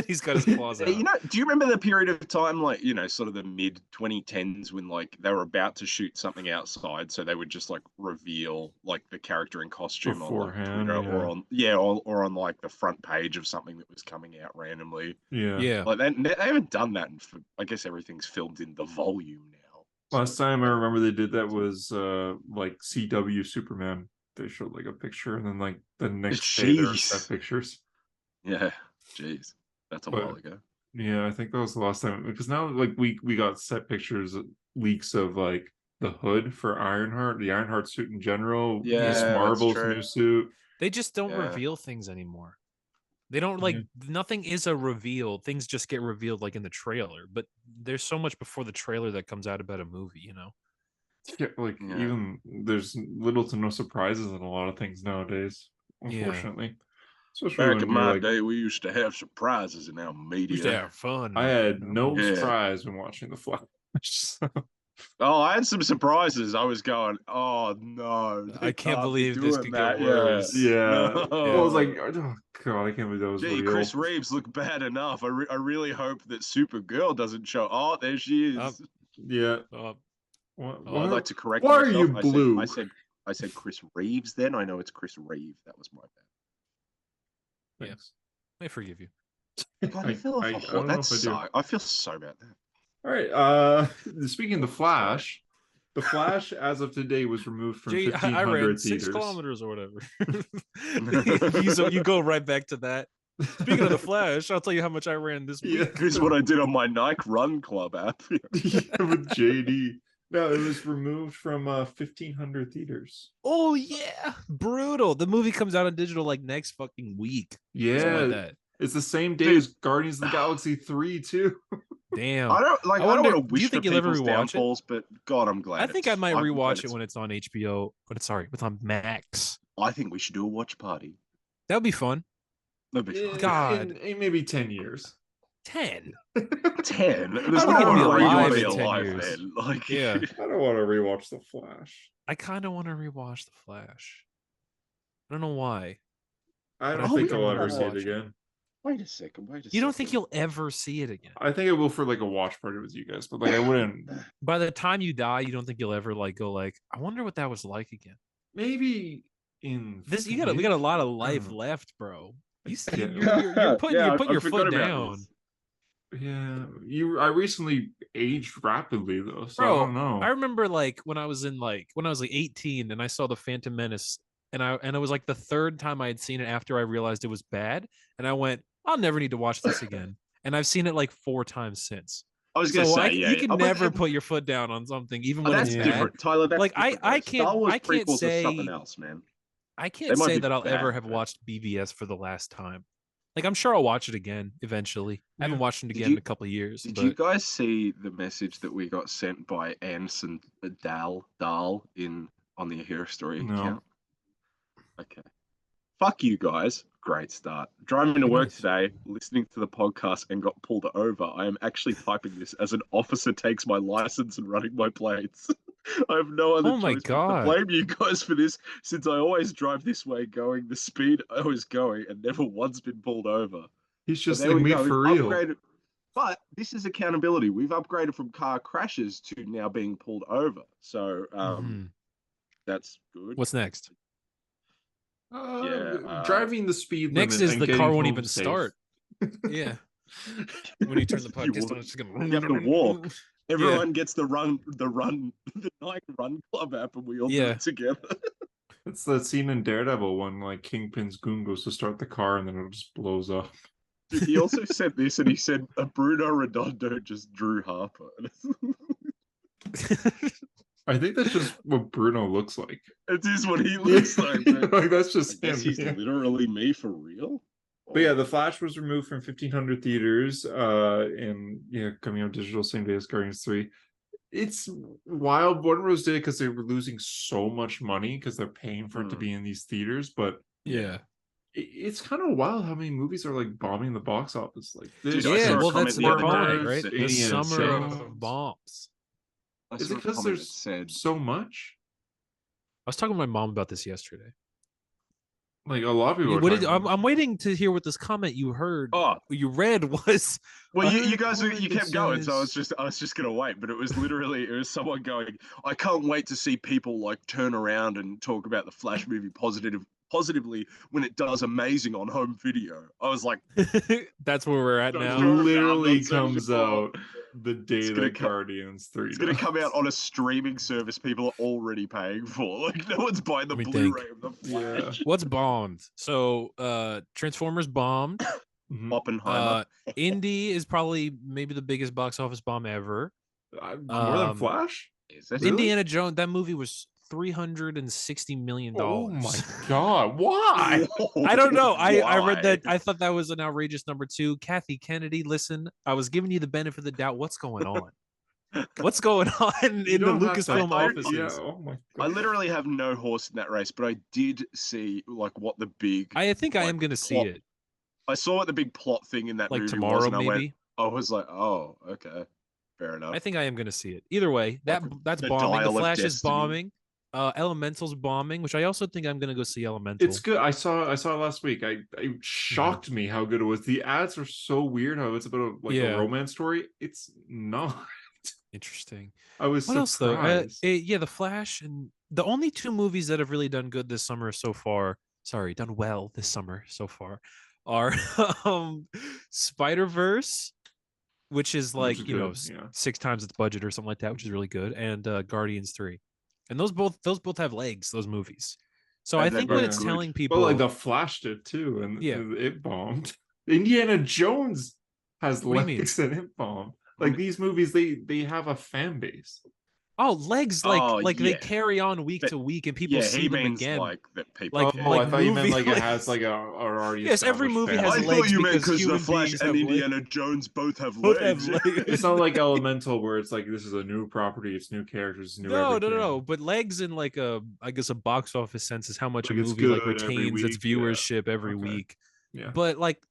He's got his claws out. You know, do you remember the period of time, like, you know, sort of the mid 2010s when like they were about to shoot something outside, so they would just like reveal like the character in costume Beforehand, on like, Twitter yeah. or on like the front page of something that was coming out randomly. Yeah. Like they haven't done that, and I guess everything's filmed in the volume now. Last time I remember they did that was like CW Superman. They showed like a picture, and then like the next day there were set pictures. Yeah, jeez. That's a while ago. Yeah, I think that was the last time, because now like we got set pictures leaks of like the hood for Ironheart, the Ironheart suit in general. Yeah, Miss Marvel's new suit. They just don't reveal things anymore. They don't like nothing is a reveal. Things just get revealed like in the trailer, but there's so much before the trailer that comes out about a movie, you know. Yeah, like even there's little to no surprises in a lot of things nowadays, unfortunately. Especially back in my day, we used to have surprises in our media. We used to have fun. I had no surprise when watching The Flash. Oh, I had some surprises. I was going, oh no, I can't believe this could get worse. Yeah. No. I was like, oh god, I can't believe that was real. Chris Reeves looked bad enough. I really hope that Supergirl doesn't show. Oh, there she is. Yeah. I'd like to correct Why myself. are you blue? I said Chris Reeves. Then I know it's Chris Reeve. That was my bad. Thanks. I forgive you. God, I feel so bad. All right. Speaking of the Flash as of today was removed from 1,500 I ran theaters. 6 kilometers or whatever. You go right back to that. Speaking of the Flash, I'll tell you how much I ran this week. Yeah. Here's what I did on my Nike Run Club app. Yeah, with JD. No, it was removed from 1,500 theaters. Oh yeah, brutal. The movie comes out on digital like next fucking week. Something like Yeah, that. it's the same day Dude. as Guardians of the Galaxy 3 too. Damn. I don't I don't wonder- want to do you wish think for you'll ever people's rewatch it? downfalls, but God, I'm glad. I think I might I'm glad rewatch it it's- when it's on HBO. But it's on Max. I think we should do a watch party. That would be fun. That'd be fun. God. in maybe 10 years. 10. 10. There's I don't no wanna way you'll alive be in 10 alive years. then. Like, Yeah. I don't want to rewatch The Flash. I kind of want to rewatch The Flash. I don't know why. I But don't I think think I'll I'm ever gonna see it watch it. again. Wait a second. You don't think you'll ever see it again? I think I will for like a watch party with you guys, but like I wouldn't. By the time you die, you don't think you'll ever like go like, I wonder what that was like again. Maybe in This we got a lot of life know. left, bro. You see, Yeah. you're putting Yeah, your I foot forgot about down. this. Yeah, I recently aged rapidly though, so Bro, I don't know. I remember like when I was 18 and I saw the Phantom Menace and it was like the third time I had seen it after I realized it was bad and I went, I'll never need to watch this again. And I've seen it like 4 times since. I was going to So say, yeah. you can but never it- put your foot down on something even Oh, when that's it's bad. different, Tyler. That's Like, different, I though. Star Wars can't prequels say- are something else, man. I They can't might say be that I'll ever bad, have but- watched BVS for the last time. Like I'm sure I'll watch it again eventually. I haven't Yeah. watched it Did again you- in a couple of years. Did but you guys see the message that we got sent by Anson Dahl on the Hero Story No. account? Okay. Fuck you guys. Great start. Driving to work Nice. today, listening to the podcast and got pulled over. I am actually typing this as an officer takes my license and running my plates. I have no other Oh my choice but God. to blame you guys for this, since I always drive this way going the speed I was going and never once been pulled over. He's just But there like we me go. for We've real. upgraded- But this is accountability. We've upgraded from car crashes to now being pulled over. So Mhm. that's good. What's next? Driving the speed Next limit is and the getting car won't home even safe. start. Yeah. When you turn the You podcast would. on, it's just gonna. You have to walk. Everyone gets the Nike Run Club app, and we all do Yeah. it together. It's that scene in Daredevil when like Kingpin's goon goes to start the car and then it just blows up. He also said this, and he said Bruno Redondo just drew Harper. I think that's just what Bruno looks like. It is what he looks like. Man. Like that's I just him. guess he's Yeah. literally me for real. But yeah, The Flash was removed from 1,500 theaters, and coming out digital same day as Guardians 3. It's wild. Warner Bros. Did it because they were losing so much money because they're paying for it to be in these theaters. But Yeah. it's kind of wild how many movies are like bombing the box office. Like this. Dude, I Yeah, saw a well, comment that's the the other point, day right? that The Indiana summer Jones. of bombs. I Is saw it a because comment that there's said so much? I was talking to my mom about this yesterday. Like a lot of people. What are did, talking I'm waiting to hear what this comment you heard, Oh, you read was. well, I you heard guys comment you that kept going, so says- I was just gonna wait, but it was someone going, I can't wait to see people like turn around and talk about the Flash movie positively when it does amazing on home video. I was like, That's where we're at Don't now. sure. literally I'm not so comes sure. out the day It's gonna that come- Guardians 3 it's gonna does. come out on a streaming service people are already paying for. Like no one's buying the Let me Blu-ray think. of the Yeah. Flash. What's bombed? So Transformers bombed. Mhm. Oppenheimer. Indy is probably maybe the biggest box office bomb ever. More than um, Flash? Is it? Really? Indiana Jones, that movie was $360 million. Oh my god! Why? I don't know. I read Why? that. I thought that was an outrageous number 2. Kathy Kennedy, listen, I was giving you the benefit of the doubt. What's going on? What's going on in the don't have to- Lucasfilm I- offices? Yeah. Oh my I god! literally have no horse in that race, but I did see like what the big. I think I like, am going to see plot- it I saw what the big plot thing in that like movie tomorrow, was, and maybe. I was like, oh, okay, fair enough. I think I am going to see it. Either way, that's the bombing. The Dial of Flash is Destiny. bombing. Elemental's bombing, which I also think I'm going to go see Elemental. It's good. I saw it last week. It shocked me how good it was. The ads are so weird. How it's about a Yeah. romance story. It's not. Interesting. I was What else though? surprised. Yeah, The Flash and the only 2 movies that have really done good this summer so far. Sorry, done well this summer so far, are Spider-Verse, which is like is you know good, yeah. 6 times its budget or something like that, which is really good, and Guardians 3, and those both have legs. Those movies. So And I they're think what very it's good. telling people, But like the Flash did too, and Yeah. it bombed. Indiana Jones has What do you mean? legs and it bombed. Like these movies, they have a fan base. Oh, legs Oh, like they yeah. carry on week But to week and people yeah, see he them means again. like that people Like care. Oh, I like thought you meant movie like it has like a already Yes, every established movie fan has I base. legs thought you meant because because the human Flash beings and have Indiana Jones both have both have legs. legs. It's not like Elemental where it's like this is a new property, it's new characters, new everything. No. But legs in like I guess a box office sense is how much Like a it's movie like good every retains its week. Yeah. viewership every Okay. week. Yeah. But like,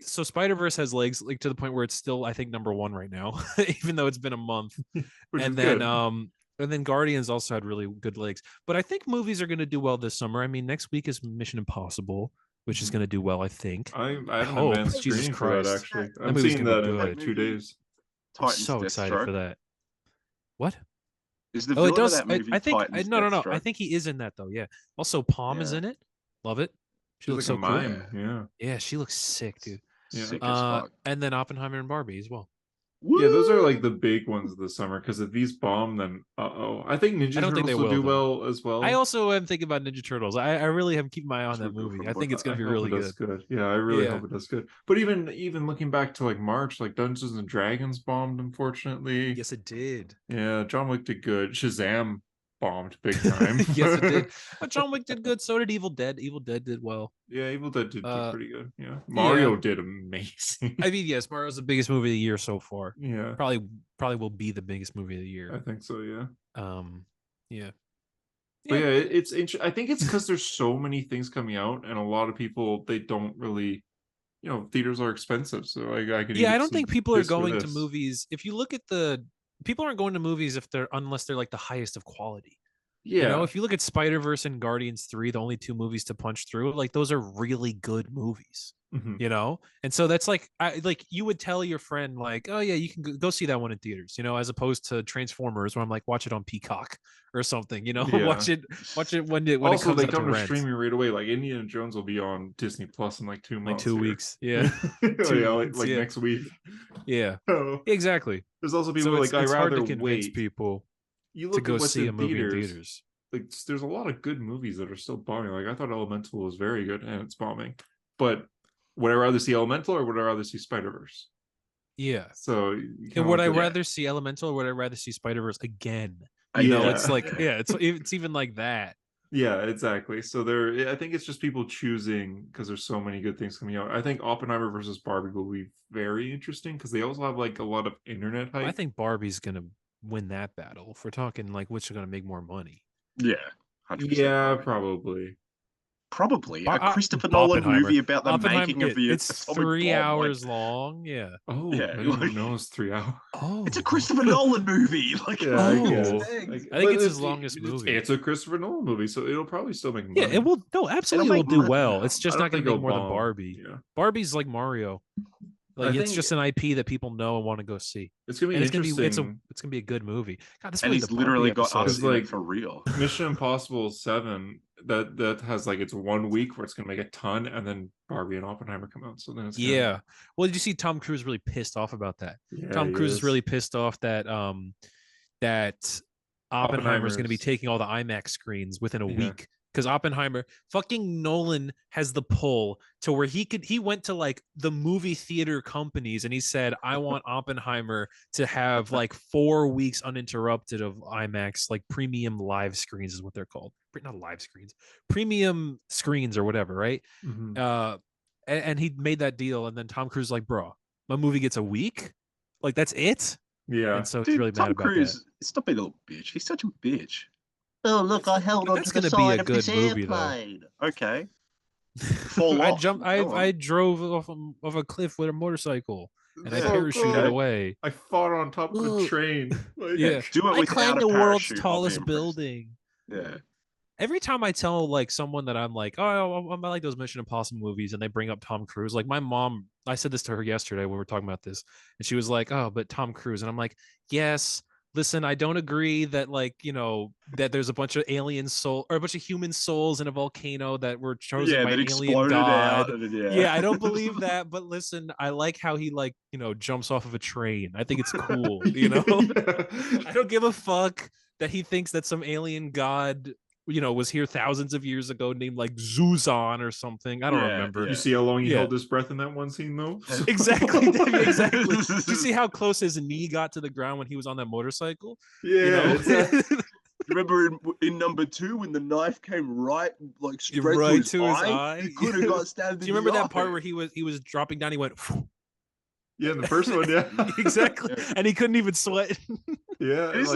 so Spider-Verse has legs like to the point where it's still I think number one right now, even though it's been a month. Which is And then good. and then Guardians also had really good legs. But I think movies are going to do well this summer. I mean, next week is Mission Impossible, which is going to do well. I think. I have an hope. advanced Jesus screening for that Christ, actually. that I'm movie's seeing gonna be that in like good. 2 days. I'm Titans so excited Deathstroke. for that. What? Is the Oh, it villain of does. that movie I think. Titans No. I Deathstroke? think he is in that though. Yeah. Also, Palm is Yeah. in it. Love it. She She's looks like a so cool. mime. Yeah. Yeah, she looks sick, dude. Yeah. Sick as fuck. And then Oppenheimer and Barbie as well. Yeah, those are Woo! like the big ones of the summer because if these bomb, then I think I Ninja don't think Turtles they will will do though. well as well. I also am thinking about Ninja Turtles. I really am keeping my eye on that True movie. from I think it's I gonna be hope really it does good. good. Yeah, I really Yeah. hope it does good. But even looking back to like March, like Dungeons and Dragons bombed, unfortunately. Yes, it did. Yeah, John Wick did good. Shazam bombed big time. Yes, it did. But John Wick did good. So did Evil Dead. Evil Dead did well. Yeah, Evil Dead did do Uh, pretty good. Yeah, yeah. Mario did amazing. I mean, yes, Mario's the biggest movie of the year so far. Yeah, Probably will be the biggest movie of the I year. think so. Yeah. Yeah. But yeah, it's I think it's because there's so many things coming out, and a lot of people they don't really, theaters are expensive, so like I could Yeah, either I don't see think people are this or going to this. movies. If you look at the people aren't going to movies unless they're like the highest of quality. Yeah, If you look at Spider-Verse and Guardians 3, the only two movies to punch through, like those are really good movies. mhm. And so that's like like you would tell your friend like, oh yeah, you can go see that one in theaters, as opposed to Transformers where I'm like, watch it on Peacock or something, Yeah. watch it when it Also, comes they out to come to rent. streaming right away. Like Indiana Jones will be on Disney Plus in like 2 Like months. 2 weeks. Yeah. Oh, yeah, months, like yeah. next week. Yeah. So, Exactly. there's also people So like I it's hard rather to convince wait. people You to look go at what's see a in movie in theaters. theaters. Like there's a lot of good movies that are still bombing. Like I thought Elemental was very good and it's bombing, but would I rather see Elemental or would I rather see Spider-Verse? Yeah. So And would I at- rather see Elemental or would I rather see Spider-Verse again? Yeah. It's like it's even like that. Yeah, exactly. So I think it's just people choosing because there's so many good things coming out. I think Oppenheimer versus Barbie will be very interesting because they also have like a lot of internet hype. I think Barbie's gonna win that battle. If we're talking like which are gonna make more money. Yeah, 100% Yeah, Barbie. probably. Probably a Christopher Nolan Oppenheimer. movie about the making of the It's atomic 3 bomb. hours long. Yeah. Oh, Yeah, I didn't like- know it was 3 hours. Oh, It's a Christopher Nolan movie. Like, Yeah, I oh, guess. dang. I think But it's his longest movie. It's a Christopher Nolan movie, so it'll probably still make money. Yeah, it will. No, absolutely, It'll will make do money. well. It's I just don't not going think to make it'll more than bomb. Barbie. Yeah. Barbie's like Mario. Like I it's think just an IP that people know and want to go see. it's gonna be And it's gonna interesting. be a good movie. God, this And really he's the literally Barbie got episode. us It's in like- it for real. Mission Impossible 7 that has like it's 1 week where it's gonna make a ton, and then Barbie and Oppenheimer come out. So then it's gonna, Yeah. Well, did you see Tom Cruise really pissed off about that? yeah, Tom he Cruise is is. really pissed off that that Oppenheimer is going to be Oppenheimer's- taking all the IMAX screens within a Yeah. week because Oppenheimer, fucking Nolan has the pull to where he went to like the movie theater companies and he said, I want Oppenheimer to have like 4 weeks uninterrupted of IMAX, like premium live screens is what they're called. Not live screens, premium screens or whatever, right? Mhm. And he made that deal, and then Tom Cruise like, bro, my movie gets a week, like that's it. Yeah. And so he's Dude, really Tom mad about Cruise, stop being a little bitch. He's such a bitch. Oh, look, I held That's onto the gonna be side a of this good movie, though. airplane. Okay. that. Fall off. Go on. I drove off of a cliff with a motorcycle, and I So parachuted cool. away. I fought on top of a Ugh. train. Like, Yeah, Do it I without climbed a the world's parachute, I'll be tallest impressed. building. Yeah. Every time I tell like someone that I'm like, oh, I like those Mission Impossible movies, and they bring up Tom Cruise, like my mom, I said this to her yesterday when we were talking about this, and she was like, oh, but Tom Cruise, and I'm like, yes. Listen, I don't agree that like that there's a bunch of alien soul or a bunch of human souls in a volcano that were chosen Yeah, by that an alien exploded god. out. And then, Yeah, I don't believe that, but listen, I like how he like jumps off of a train. I think it's cool. I don't give a fuck that he thinks that some alien god was here thousands of years ago, named like Zuzan or something. I don't remember. You see how long he Yeah. held his breath in that one scene, though? Exactly, exactly. Do you see how close his knee got to the ground when he was on that motorcycle? Yeah. Remember in number 2 when the knife came right straight right to his eye? He could have got stabbed. Do you remember that part where he was dropping down? He went. Yeah, the first one, yeah. Exactly, Yeah. and he couldn't even sweat. Yeah, It is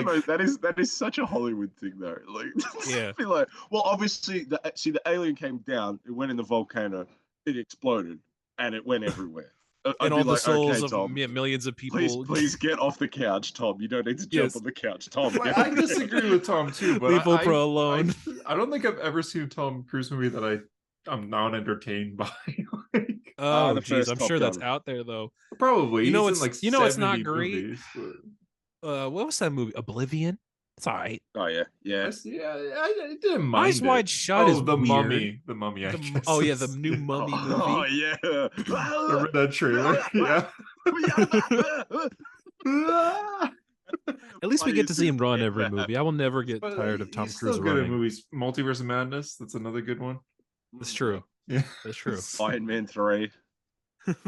that is such a Hollywood thing though. Like, Yeah. be like, well, obviously the alien came down, it went in the volcano, it exploded, and it went everywhere. I'd And be all the like, souls okay, of Tom, millions of people. please get off the couch, Tom. You don't need to jump Yes. on the couch, Tom. Well, Get I off the disagree couch. with Tom too, but Leave Oprah alone. I don't think I've ever seen a Tom Cruise movie that I'm not entertained by. Like, Oh, the geez, first I'm Top sure that's Gun. out there though. probably You know he's in it's- like you know it's not 70 great? movies, but What was that movie? Oblivion. It's all right. Oh yeah. I didn't mind Eyes it. Wide Shut is the weird. Mummy, the Mummy. I guess Oh yeah, the is- new Mummy movie. Oh yeah. Remember that trailer? Yeah. At least we get to see him run Yeah, every man. movie. I will never get But, tired of Tom he's Cruise still good at running. movies. Multiverse of Madness. That's another good one. That's true. Yeah, That's true. Iron Man 3.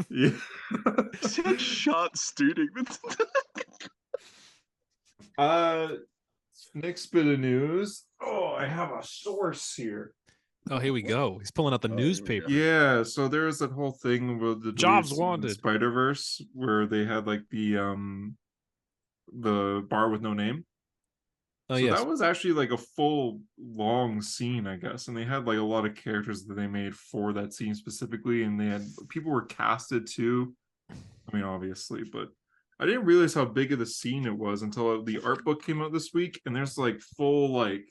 Yeah. Said shot stooting. Next bit of news. Oh, I have a source here. Oh, here we go. He's pulling out the Oh, here we newspaper. go. Yeah, so there was that whole thing with the Jobs deletes in wanted. Spider-Verse where they had like the bar with no name. Oh So yes. that was actually like a full long scene, I guess, and they had like a lot of characters that they made for that scene specifically, and they had people were casted too. I mean, obviously, but I didn't realize how big of the scene it was until the art book came out this week, and there's like full like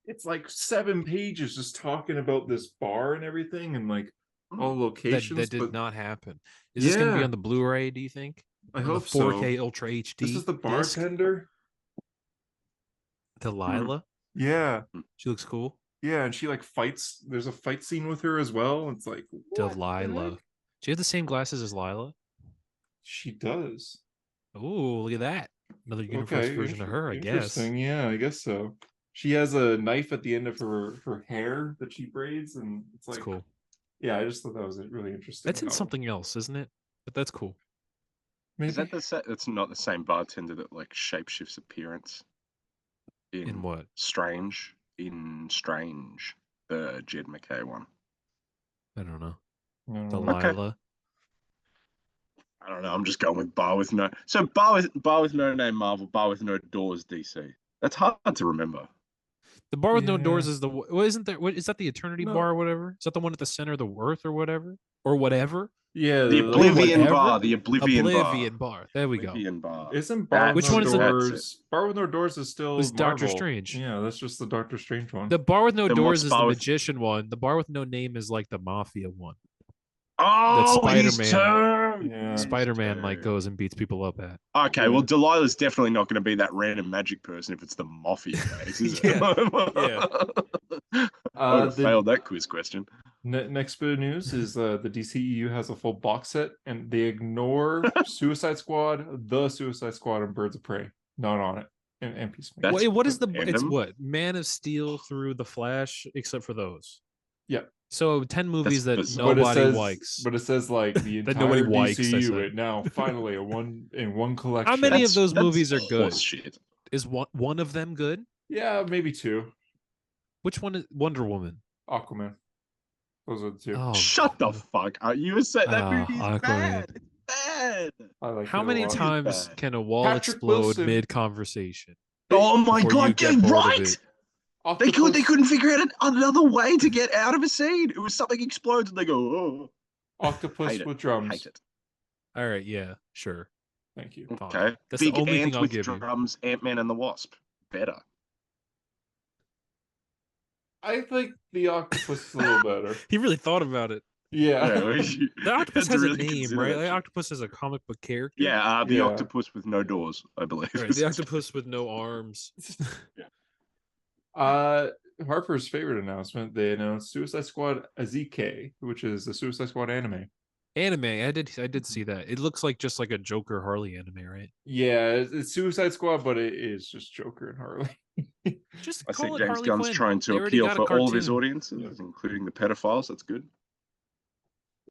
it's like 7 pages just talking about this bar and everything, and like all locations. That did but not happen. Is this going to be Yeah. on the Blu-ray? Do you think? I On hope the so. 4K Ultra HD. This is the disc? bartender. Delilah. Yeah, She looks cool. yeah, and she like fights. There's a fight scene with her as well. It's like what the Delilah. heck? Do you have the same glasses as Lila? She does. Oh, look at that. Another universe version of her, I guess. Interesting. Yeah, I guess so. She has a knife at the end of her hair that she braids, and it's That's like, cool. yeah, I just thought that was really interesting. That's in how- something else, isn't it? But that's cool. Maybe. Is that that's not the same bartender that like shapeshifts appearance In what? Strange, the Jed McKay one. I don't know. Mm, Delilah. I don't know. I'm just going with bar with no. So bar with no name Marvel, bar with no doors DC. That's hard to remember. The bar with no Yeah. doors is the what isn't there? What is that? The Eternity No. bar or whatever? Is that the one at the center of the Earth or whatever? Or whatever? Yeah, The like- Oblivion whatever. bar. The Oblivion, Oblivion bar. There we go. Oblivion bar. Isn't Bar with Which No one is the- Doors? Bar with No Doors is still Was Doctor Marvel. Strange. Yeah, that's just the Doctor Strange one. The bar with no Then doors what's is bar the with- magician one. The bar with no name is like the mafia one. Oh, he's Spider-Man. turned. Yeah. He's Spider-Man like turned. goes and beats people up at. Okay, well, Delilah's definitely not going to be that random magic person if it's the Mafia case, is it? Yeah. I would have failed that quiz question. Next bit of news is the DCEU has a full box set, and they ignore Suicide Squad, the Suicide Squad, and Birds of Prey. Not on it. And Peacemaker. That's What is the? It's random. what Man of Steel through the Flash, except for those. Yeah. So 10 movies that bizarre. nobody likes. But it says like the That entire nobody likes, I DCU. said. It now finally in one collection. How many of those That's movies are good? horse shit. Is one of them good? Yeah, maybe 2. Which one is Wonder Woman? Aquaman. Those are the 2. Oh, Shut the fuck up. You said that Ah, movie is Aquaman. bad. It's bad. I like how it a many lot. times bad. can a wall Patrick explode Wilson. mid-conversation? Oh my Before you god, get you're bored of right. it. They Octopus, couldn't figure out another way to get out of a scene. It was something explodes and they go, oh. Octopus Hate it. with drums. Hate it. All right, yeah, sure. Thank you. Fine. Okay. That's the Big only ant thing I'll with give you. drums, Ant-Man and the Wasp. Better. I think the octopus is a little better. He really thought about it. Yeah. The octopus has a name, consider right? that The shit. octopus is a comic book character. Yeah, the Yeah. octopus with no doors, I believe. Right, the octopus with no arms. Harper's favorite announcement, they announced Suicide Squad Azike, which is a Suicide Squad anime. Anime, I did see that. It looks like just like a Joker Harley anime, right? Yeah, it's Suicide Squad, but it is just Joker and Harley. Just I see call it James Harley Gunn's Quinn. trying They to already appeal got a for all of his cartoon. audiences, including the pedophiles. That's good.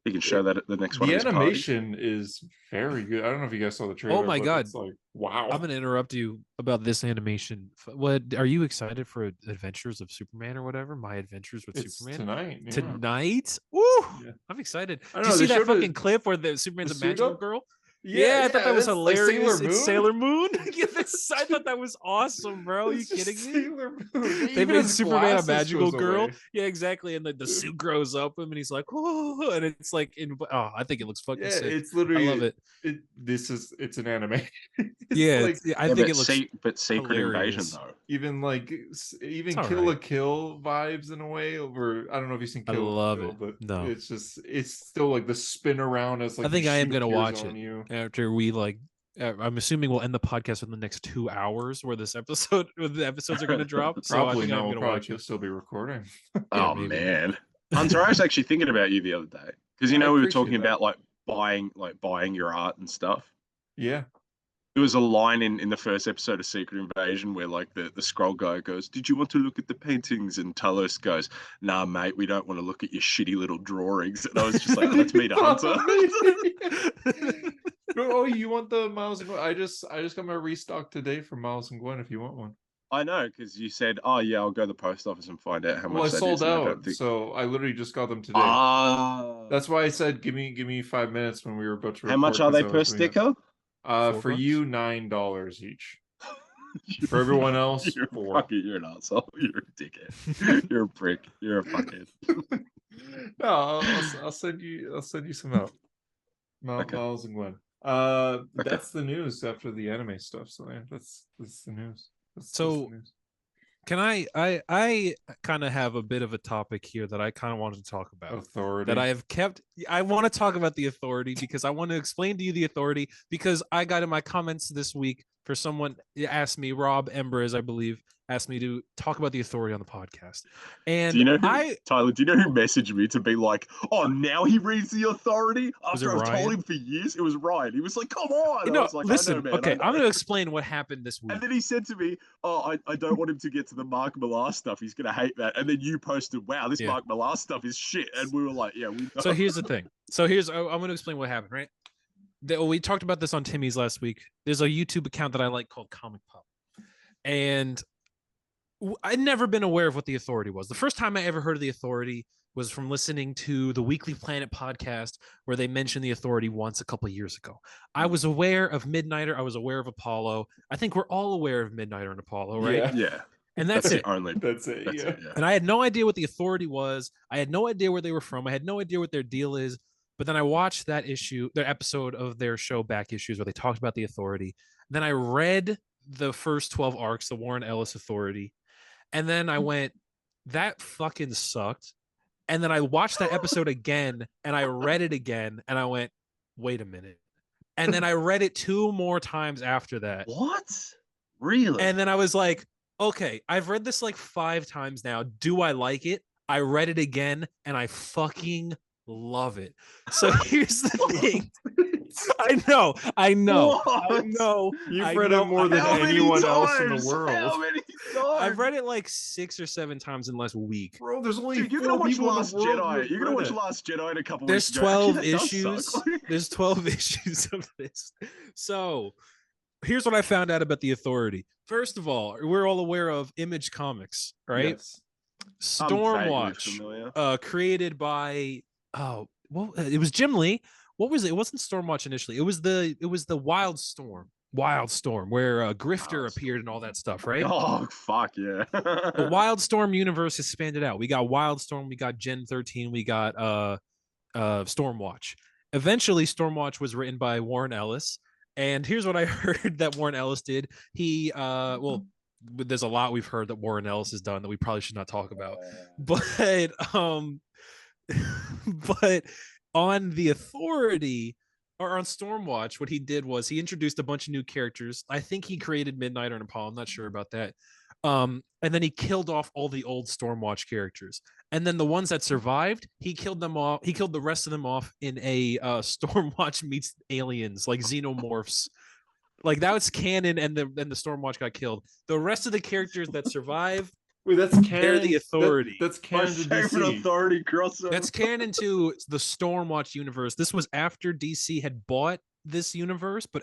He can show that at the next one The of his parties. animation is very good. I don't know if you guys saw the trailer. Oh my but God. it's like, wow. I'm gonna interrupt you about this animation. What are you excited for? Adventures of Superman or whatever? My Adventures with It's Superman tonight. Yeah. tonight. Woo! Yeah. I'm excited. I don't Did you know, see they that showed fucking clip where the Superman's the a suit magical up? girl? Yeah, I thought that was that's like hilarious. Sailor It's Moon? Sailor Moon. Yeah, I thought that was awesome, bro. Are you It's just kidding me? Sailor Moon. They Even made his Superman a glasses magical goes girl. away. Yeah, exactly. And the suit grows up him, and he's like, "Whoa!" And it's like, I think it looks fucking Yeah, sick. it's I love literally it. it's an anime. It's Yeah, like I Yeah, think it looks but Secret Invasion hilarious. though. even Kill alright. la Kill vibes in a way over. I don't know if you've seen I Kill la love Kill, it. but No. it's still like the spin around as like I think the I am sheet gonna appears watch it on you. after we I'm assuming we'll end the podcast within the next 2 hours where the episodes are gonna drop. So I Probably think no, I'm we'll gonna probably watch it. still be recording. Yeah, Oh maybe. man, Hunter, I was actually thinking about you the other day because I we were appreciate talking that. about buying your art and stuff. Yeah. There was a line in the first episode of Secret Invasion where like the scroll guy goes, "Did you want to look at the paintings?" And Talos goes, "Nah, mate, we don't want to look at your shitty little drawings." And I was just like, "Let's meet a Hunter." Oh, you want the Miles and Gwen? I just got my restock today for Miles and Gwen if you want one. I know because you said, "Oh yeah, I'll go to the post office and find out how Well, I much that sold is." And I out, don't think. so I literally just got them today. Ah, That's why I said give me 5 minutes when we were about to how record. much are 'cause they I per was doing it. sticker? For $4? you, $9 each. For everyone else, You're 4. you're an asshole. You're a dickhead. You're a prick. You're a fuckhead. No, I'll send you some out. Okay. Miles and Gwen. Okay. That's the news after the anime stuff. So yeah, that's the news. That's the So news. can I kind of have a bit of a topic here that I kind of wanted to talk about. Authority. That I have kept. I want to talk about the Authority because I want to explain to you the Authority because I got in my comments this week for someone asked me, Rob Embers, I believe, asked me to talk about the Authority on the podcast. And do you know Tyler, do you know who messaged me to be like, "Oh, now he reads the Authority"? After I've told him for years, it was Ryan. He was like, "Come on." I was like, listen, I know, man. okay, I'm gonna explain what happened this week. And then he said to me, "Oh, I don't want him to get to the Mark Millar stuff. He's gonna hate that." And then you posted, "Wow, this Mark Millar stuff is shit." And we were like, "Yeah, we know." So here's the thing. I'm gonna explain what happened, right? We talked about this on Timmy's last week. There's a YouTube account that I like called Comic Pop, and I'd never been aware of what the Authority was. The first time I ever heard of the Authority was from listening to the Weekly Planet podcast, where they mentioned the Authority once a couple of years ago. I was aware of Midnighter. I was aware of Apollo. I think we're all aware of Midnighter and Apollo, right? Yeah. And that's it. That's it. Yeah. And I had no idea what the Authority was. I had no idea where they were from. I had no idea what their deal is. But then I watched their episode of their show Back Issues where they talked about the Authority. Then I read the first 12 arcs, the Warren Ellis Authority. And then I went, that fucking sucked. And then I watched that episode again and I read it again and I went, wait a minute. And then I read it 2 more times after that. What? Really? And then I was like, okay, I've read this like 5 times now. Do I like it? I read it again and I fucking love it. So here's the thing. I know. You've read it more than anyone else in the world. How many times? I've read it like 6 or 7 times in the last week. Bro, there's only Dude, you're gonna watch Last Jedi. You're gonna watch Last Jedi in a couple There's weeks. 12 Actually, issues. There's 12 issues of this. So here's what I found out about the Authority. First of all, we're all aware of Image Comics, right? Yes. Stormwatch, created by it was Jim Lee. What was it? It wasn't Stormwatch initially. It was the Wildstorm, where Grifter appeared and all that stuff, right? Oh fuck yeah! The Wildstorm universe has expanded out. We got Wildstorm, we got Gen 13, we got Stormwatch. Eventually, Stormwatch was written by Warren Ellis. And here's what I heard that Warren Ellis did. He there's a lot we've heard that Warren Ellis has done that we probably should not talk about. But but on the Authority or on Stormwatch, what he did was he introduced a bunch of new characters. I think he created Midnighter and Apollo. I'm not sure about that. And then he killed off all the old Stormwatch characters. And then the ones that survived, he killed them all. He killed the rest of them off in a Stormwatch meets aliens, like xenomorphs Like that's canon, and the Stormwatch got killed. The rest of the characters that survive, Wait, that's they're canon. the Authority. That's My canon to favorite DC. Authority crossover. That's canon to the Stormwatch universe. This was after DC had bought this universe, but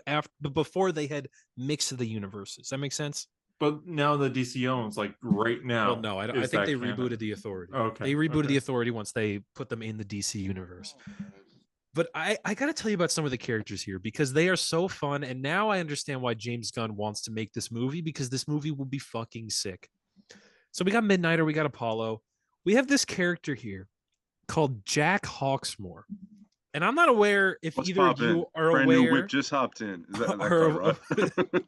before they had mixed the universes. That makes sense? But now the DC owns, like right now. Well, no, I think they rebooted the Authority. Okay. They rebooted the Authority once they put them in the DC universe. But I got to tell you about some of the characters here because they are so fun. And now I understand why James Gunn wants to make this movie, because this movie will be fucking sick. So we got Midnighter, we got Apollo. We have this character here called Jack Hawksmoor. And I'm not aware if What's either of poppin'? you are Brand aware. new whip just hopped in. Is that or, right?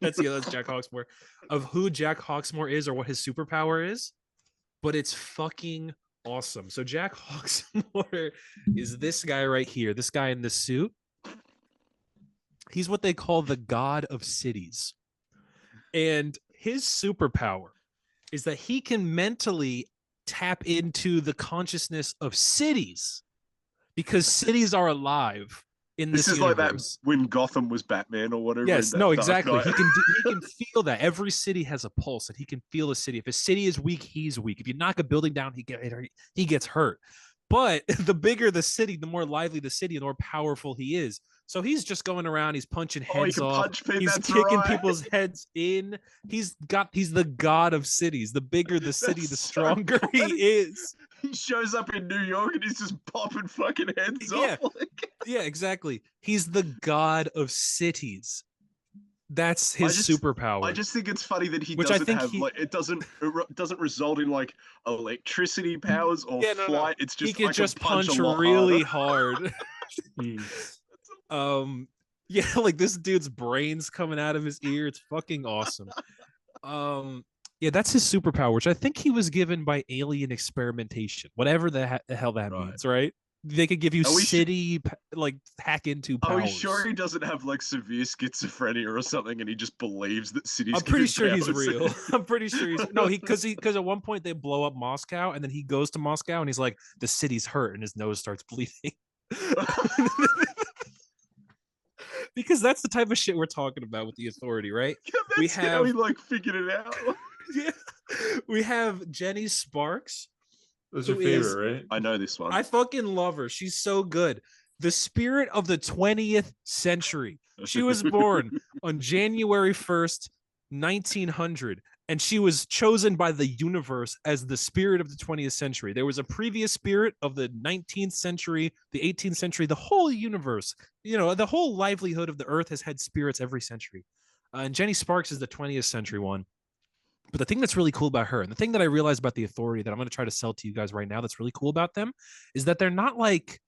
that's Jack Hawksmoor. Of who Jack Hawksmoor is or what his superpower is. But it's fucking awesome. So Jack Hawksmoor is this guy right here, this guy in this suit. He's what they call the god of cities. And his superpower is that he can mentally tap into the consciousness of cities because cities are alive in this is universe. Like that when Gotham was Batman or whatever. Yes, no, exactly. He can feel that every city has a pulse, and he can feel the city. If a city is weak, he's weak. If you knock a building down, he gets hurt. But the bigger the city, the more lively the city, the more powerful he is. So he's just going around, he's punching heads off, he's kicking people's heads in. He's the god of cities. The bigger the city, the stronger he is. He shows up in New York and he's just popping fucking heads off. Yeah, exactly. He's the god of cities. That's his superpower. I just think it's funny that he doesn't have like it doesn't result in like electricity powers or flight. No. It's just he can just punch really hard. Yeah, like this dude's brains coming out of his ear. It's fucking awesome. Yeah, that's his superpower, which I think he was given by alien experimentation, whatever the hell that means, right? They could give you like hack into powers. Are we sure he doesn't have like severe schizophrenia or something, and he just believes that cities? I'm pretty sure he's real. I'm pretty sure he's because at one point they blow up Moscow, and then he goes to Moscow and he's like, the city's hurt, and his nose starts bleeding. Because that's the type of shit we're talking about with the Authority, right? Yeah, that's how he like figured it out. Yeah, we have Jenny Sparks. That's your favorite, right? I know this one. I fucking love her. She's so good. The spirit of the 20th century. She was born on January 1st, 1900, and she was chosen by the universe as the spirit of the 20th century. There was a previous spirit of the 19th century, the 18th century, the whole universe. You know, the whole livelihood of the earth has had spirits every century. And Jenny Sparks is the 20th century one. But the thing that's really cool about her, and the thing that I realized about the Authority that I'm going to try to sell to you guys right now that's really cool about them, is that they're not like,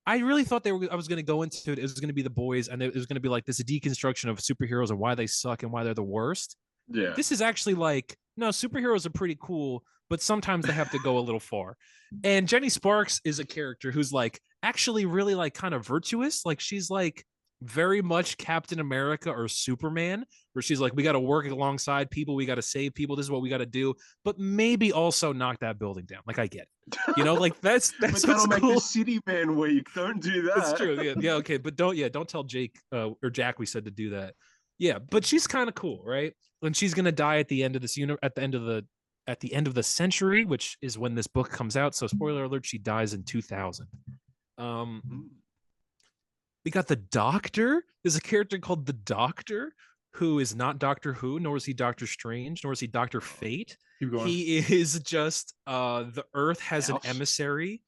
I really thought I was going to go into it, it was going to be the boys, and it was going to be like this deconstruction of superheroes and why they suck and why they're the worst. Yeah. This is actually like, no, superheroes are pretty cool, but sometimes they have to go a little far. And Jenny Sparks is a character who's like actually really like kind of virtuous. Like she's like very much Captain America or Superman, where she's like, we got to work alongside people, we got to save people, this is what we got to do, but maybe also knock that building down. Like I get it, you know, like that's but that'll make the city man weak. Don't do that. That's true. Yeah, okay, but don't tell Jake or Jack we said to do that. Yeah, but she's kind of cool, right? And she's gonna die at the end of this at the end of the century, which is when this book comes out. So spoiler alert, she dies in 2000. We got the Doctor. There's a character called the Doctor who is not Doctor Who, nor is he Doctor Strange, nor is he Doctor Fate. He is just the Earth has an emissary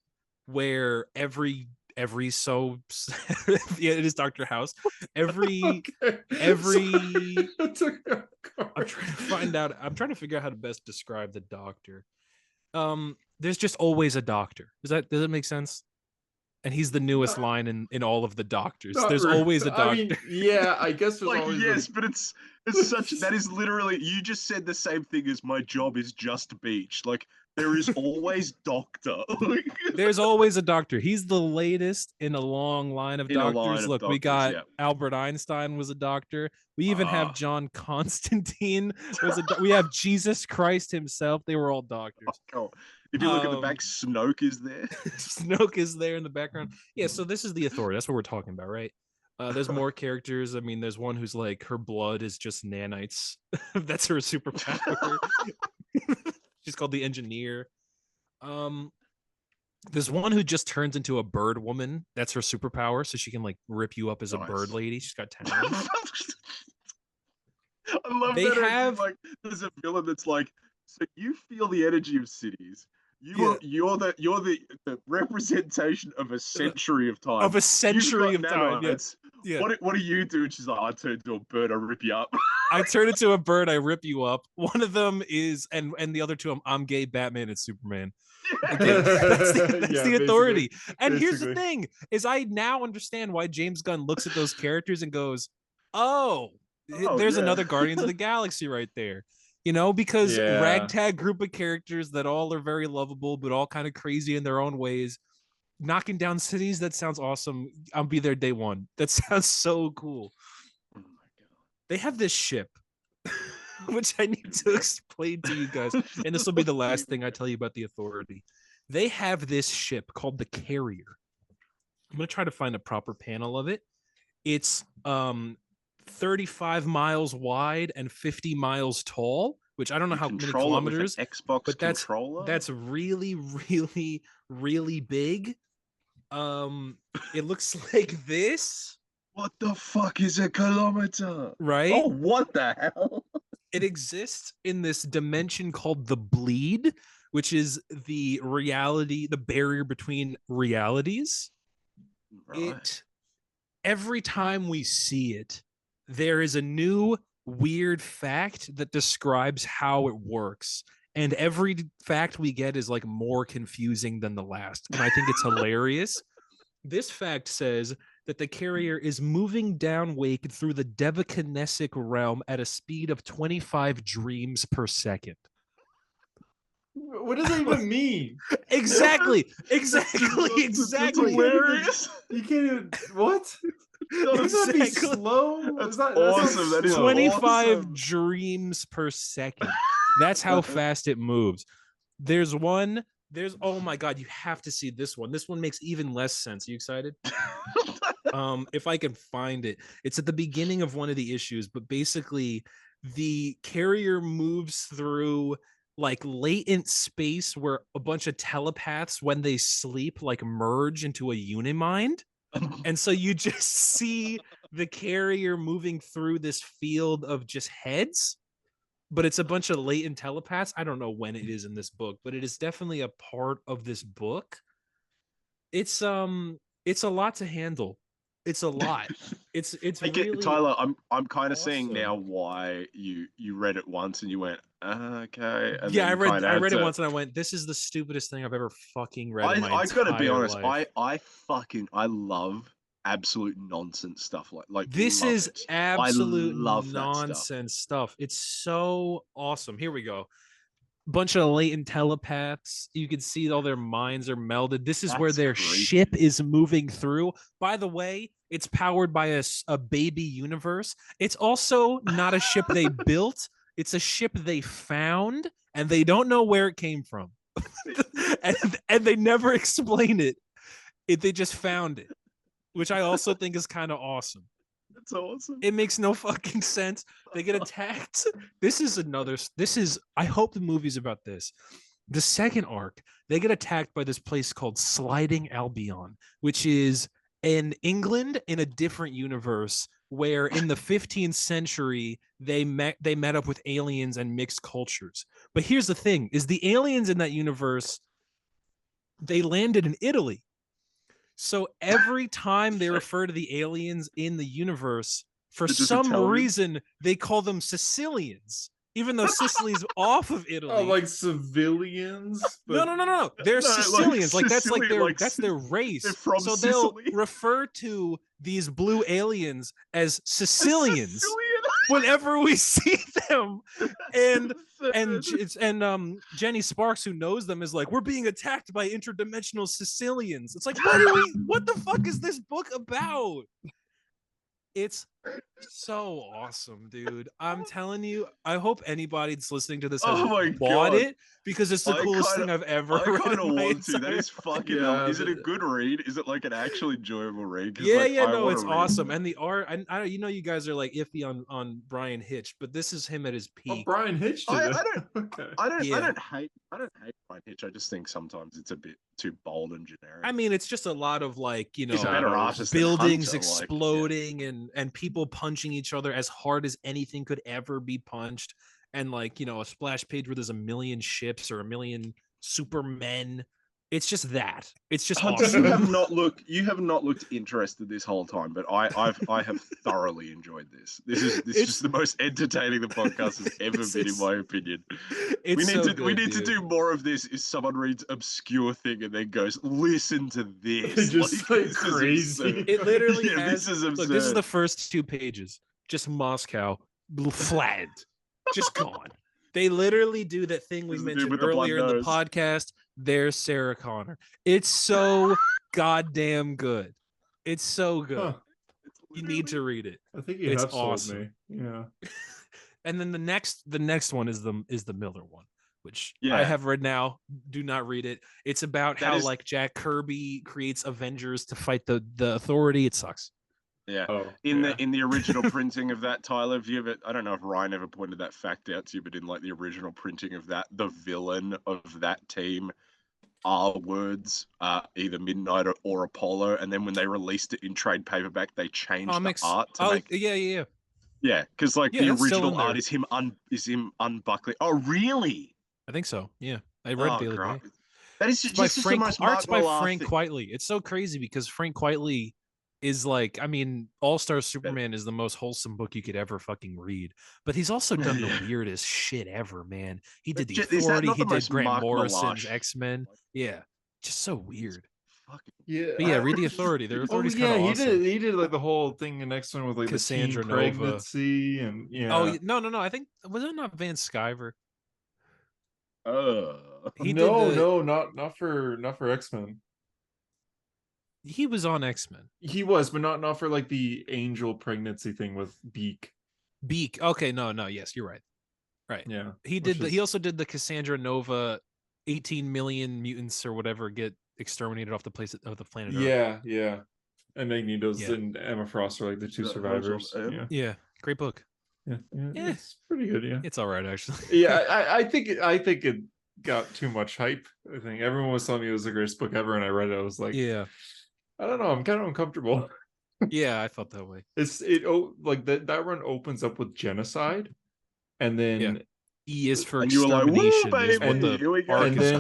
where every so yeah, it is Dr. House. Every I'm trying to figure out how to best describe the Doctor. There's just always a doctor. Does that make sense? And he's the newest line in all of the Doctors. There's always a doctor. I mean, yeah, I guess there's like, always yes, but it's such that is literally, you just said the same thing as my job is just beach. Like there is always doctor. There's always a doctor. He's the latest in a long line of doctors. Look, we got Albert Einstein was a doctor. We even have John Constantine we have Jesus Christ himself. They were all doctors. Oh, if you look at the back, Snoke is there. Snoke is there in the background. Yeah, so this is the Authority. That's what we're talking about, right? There's more characters. I mean, there's one who's like her blood is just nanites. That's her superpower. She's called the Engineer. Um, there's one who just turns into a bird woman. That's her superpower, so she can like rip you up as a bird lady. She's got talents. I love They that. have- Like, there's a villain that's like, so you feel the energy of cities. You're the representation of a century of time. Of a century You've of got time. Yeah. nanites. Yeah. What do you do? And she's like, I turn into a bird, I rip you up. I turn into a bird, I rip you up. One of them is, and the other two, I'm gay, Batman, and Superman. Again, that's the authority. And here's the thing: is I now understand why James Gunn looks at those characters and goes, "Oh, there's another Guardians of the Galaxy right there." You know, because ragtag group of characters that all are very lovable, but all kind of crazy in their own ways, knocking down cities. That sounds awesome. I'll be there day one. That sounds so cool. Oh my god! They have this ship, which I need to explain to you guys, and this will be the last thing I tell you about the Authority. They have this ship called the Carrier. I'm gonna try to find a proper panel of it. It's 35 miles wide and 50 miles tall, which I don't know how many kilometers. Xbox but controller. That's really, really, really big. It looks like this. What the fuck is a kilometer? Right? Oh, what the hell? It exists in this dimension called the bleed, which is the reality, the barrier between realities. Right. Every time we see it, there is a new weird fact that describes how it works. And every fact we get is like more confusing than the last. And I think it's hilarious. This fact says that the Carrier is moving down wake through the Devakinesic realm at a speed of 25 dreams per second. What does that even mean? Exactly. That's hilarious. You can't even. What? Exactly. Is that be slow? That's that awesome. That is 25 awesome. dreams per second. That's how fast it moves. There's oh my god, you have to see this one. This one makes even less sense. Are you excited? If I can find it. It's at the beginning of one of the issues, but basically the Carrier moves through like latent space where a bunch of telepaths, when they sleep, like merge into a unimind. And so you just see the Carrier moving through this field of just heads, but it's a bunch of latent telepaths. I don't know when it is in this book, but it is definitely a part of this book. It's a lot to handle. It's a lot. It's really Tyler, I'm kind of awesome. seeing now why you read it once and you went, okay. And yeah, I then read it once and I went, this is the stupidest thing I've ever fucking read in my I gotta be honest, life. I love absolute nonsense stuff like this is it. absolute love nonsense stuff. It's so awesome. Here we go. Bunch of latent telepaths. You can see all their minds are melded. This is where their ship is moving through. By the way, it's powered by a baby universe. It's also not a ship they built. It's a ship they found, and they don't know where it came from. and they never explain it. They just found it, which I also think is kind of awesome. That's awesome. It makes no fucking sense. They get attacked. I hope the movie's about this. The second arc, they get attacked by this place called Sliding Albion, which is in England in a different universe where in the 15th century they met up with aliens and mixed cultures. But here's the thing, is the aliens in that universe, they landed in Italy. So every time they refer to the aliens in the universe, for some reason, they call them Sicilians, even though Sicily's off of Italy. Oh, like civilians? But... No. They're Sicilians. That's their race. They're from so Sicily. They'll refer to these blue aliens as Sicilians whenever we see them. And Jenny Sparks, who knows them, is like, we're being attacked by interdimensional Sicilians. It's like, what the fuck is this book about? It's so awesome, dude. I'm telling you, I hope anybody that's listening to this has Oh my bought God. it because it's the coolest thing I've ever I read kind of in my want to. That entire is fucking. Yeah, Is it a good read? Is it like an actual enjoyable read? Because Yeah, like yeah, I no, want it's to read. awesome. And the art, I you know, you guys are like iffy on Brian Hitch, but this is him at his Oh, peak. Brian Hitch did I it. don't. Okay. I Yeah. don't hate. I don't hate Brian Hitch. I just think sometimes it's a bit too bold and generic. I mean, it's just a lot of like, you He's a know, better shadows. artist than buildings Hunter, like, exploding and people punching each other as hard as anything could ever be punched. And like, you know, a splash page where there's a million ships or a million supermen. It's just that. It's just Hunter, awesome. you have not looked interested this whole time, but I have thoroughly enjoyed this. This is It's- the most entertaining the podcast has ever been, in my opinion. It's we need so to good, to do more of this. Is someone reads obscure thing and then goes, listen to this. Just like this is crazy. absurd. It literally Yeah, has. this is Look, this is the absurd. first 2 pages. Just Moscow flattened, just gone. They literally do that thing we This is the dude mentioned with the blood earlier in the nose. podcast. There's Sarah Connor. It's so goddamn good. It's so good. Huh. You need to read it. I think you It's have sold awesome. me. Yeah. And then the next one is the Miller one, which I Yeah. have read now. Do not read it. It's about That how is- like Jack Kirby creates Avengers to fight the Authority. It sucks. Yeah. Oh. In yeah. the original printing of that, Tyler, have you ever? I don't know if Ryan ever pointed that fact out to you, but in like the original printing of that, the villain of that team are words, either Midnight or Apollo, and then when they released it in trade paperback, they changed Comics. the art to Oh, make. yeah. Yeah, because like Yeah, the that's still original in there. art is him unbuckling. Oh, really? I think so. Yeah, I read it the other great. day. That is It's just, by just the Frank. most Art's by Mark Millar Frank thing. Quitely. It's so crazy because Frank Quitely is like, I mean, All Star Superman is the most wholesome book you could ever fucking read. But he's also done the weirdest shit ever, man. He did the Is that Authority. not He the did most Grant Mark Morrison's Millar X-Men. Yeah, just so weird. Fucking Yeah. But yeah, read the Authority. The Oh Authority's yeah, kind of he awesome. did like the whole thing the next one with like Cassandra the teen Nova. pregnancy and yeah. Oh no! I think was it not Van Sciver? He did no, not for X-Men. He was on X-Men. He was, but not for like the angel pregnancy thing with Beak. Beak. Okay, no, yes, you're right. Right. Yeah. He did he also did the Cassandra Nova 18 million mutants or whatever get exterminated off the planet Earth. Yeah. And Magneto's Yeah. and Emma Frost are like the 2 The survivors. Virgil M. Yeah, great book. Yeah. Yeah. It's pretty good, yeah. It's all right actually. Yeah, I think it got too much hype. I think everyone was telling me it was the greatest book ever, and I read it. I was like, Yeah. I don't know, I'm kind of uncomfortable. Yeah, I felt that way. Like that run opens up with genocide, and then Yeah. E is for And you were like, "Woo, extermination. Is what baby, the here we go." arc and is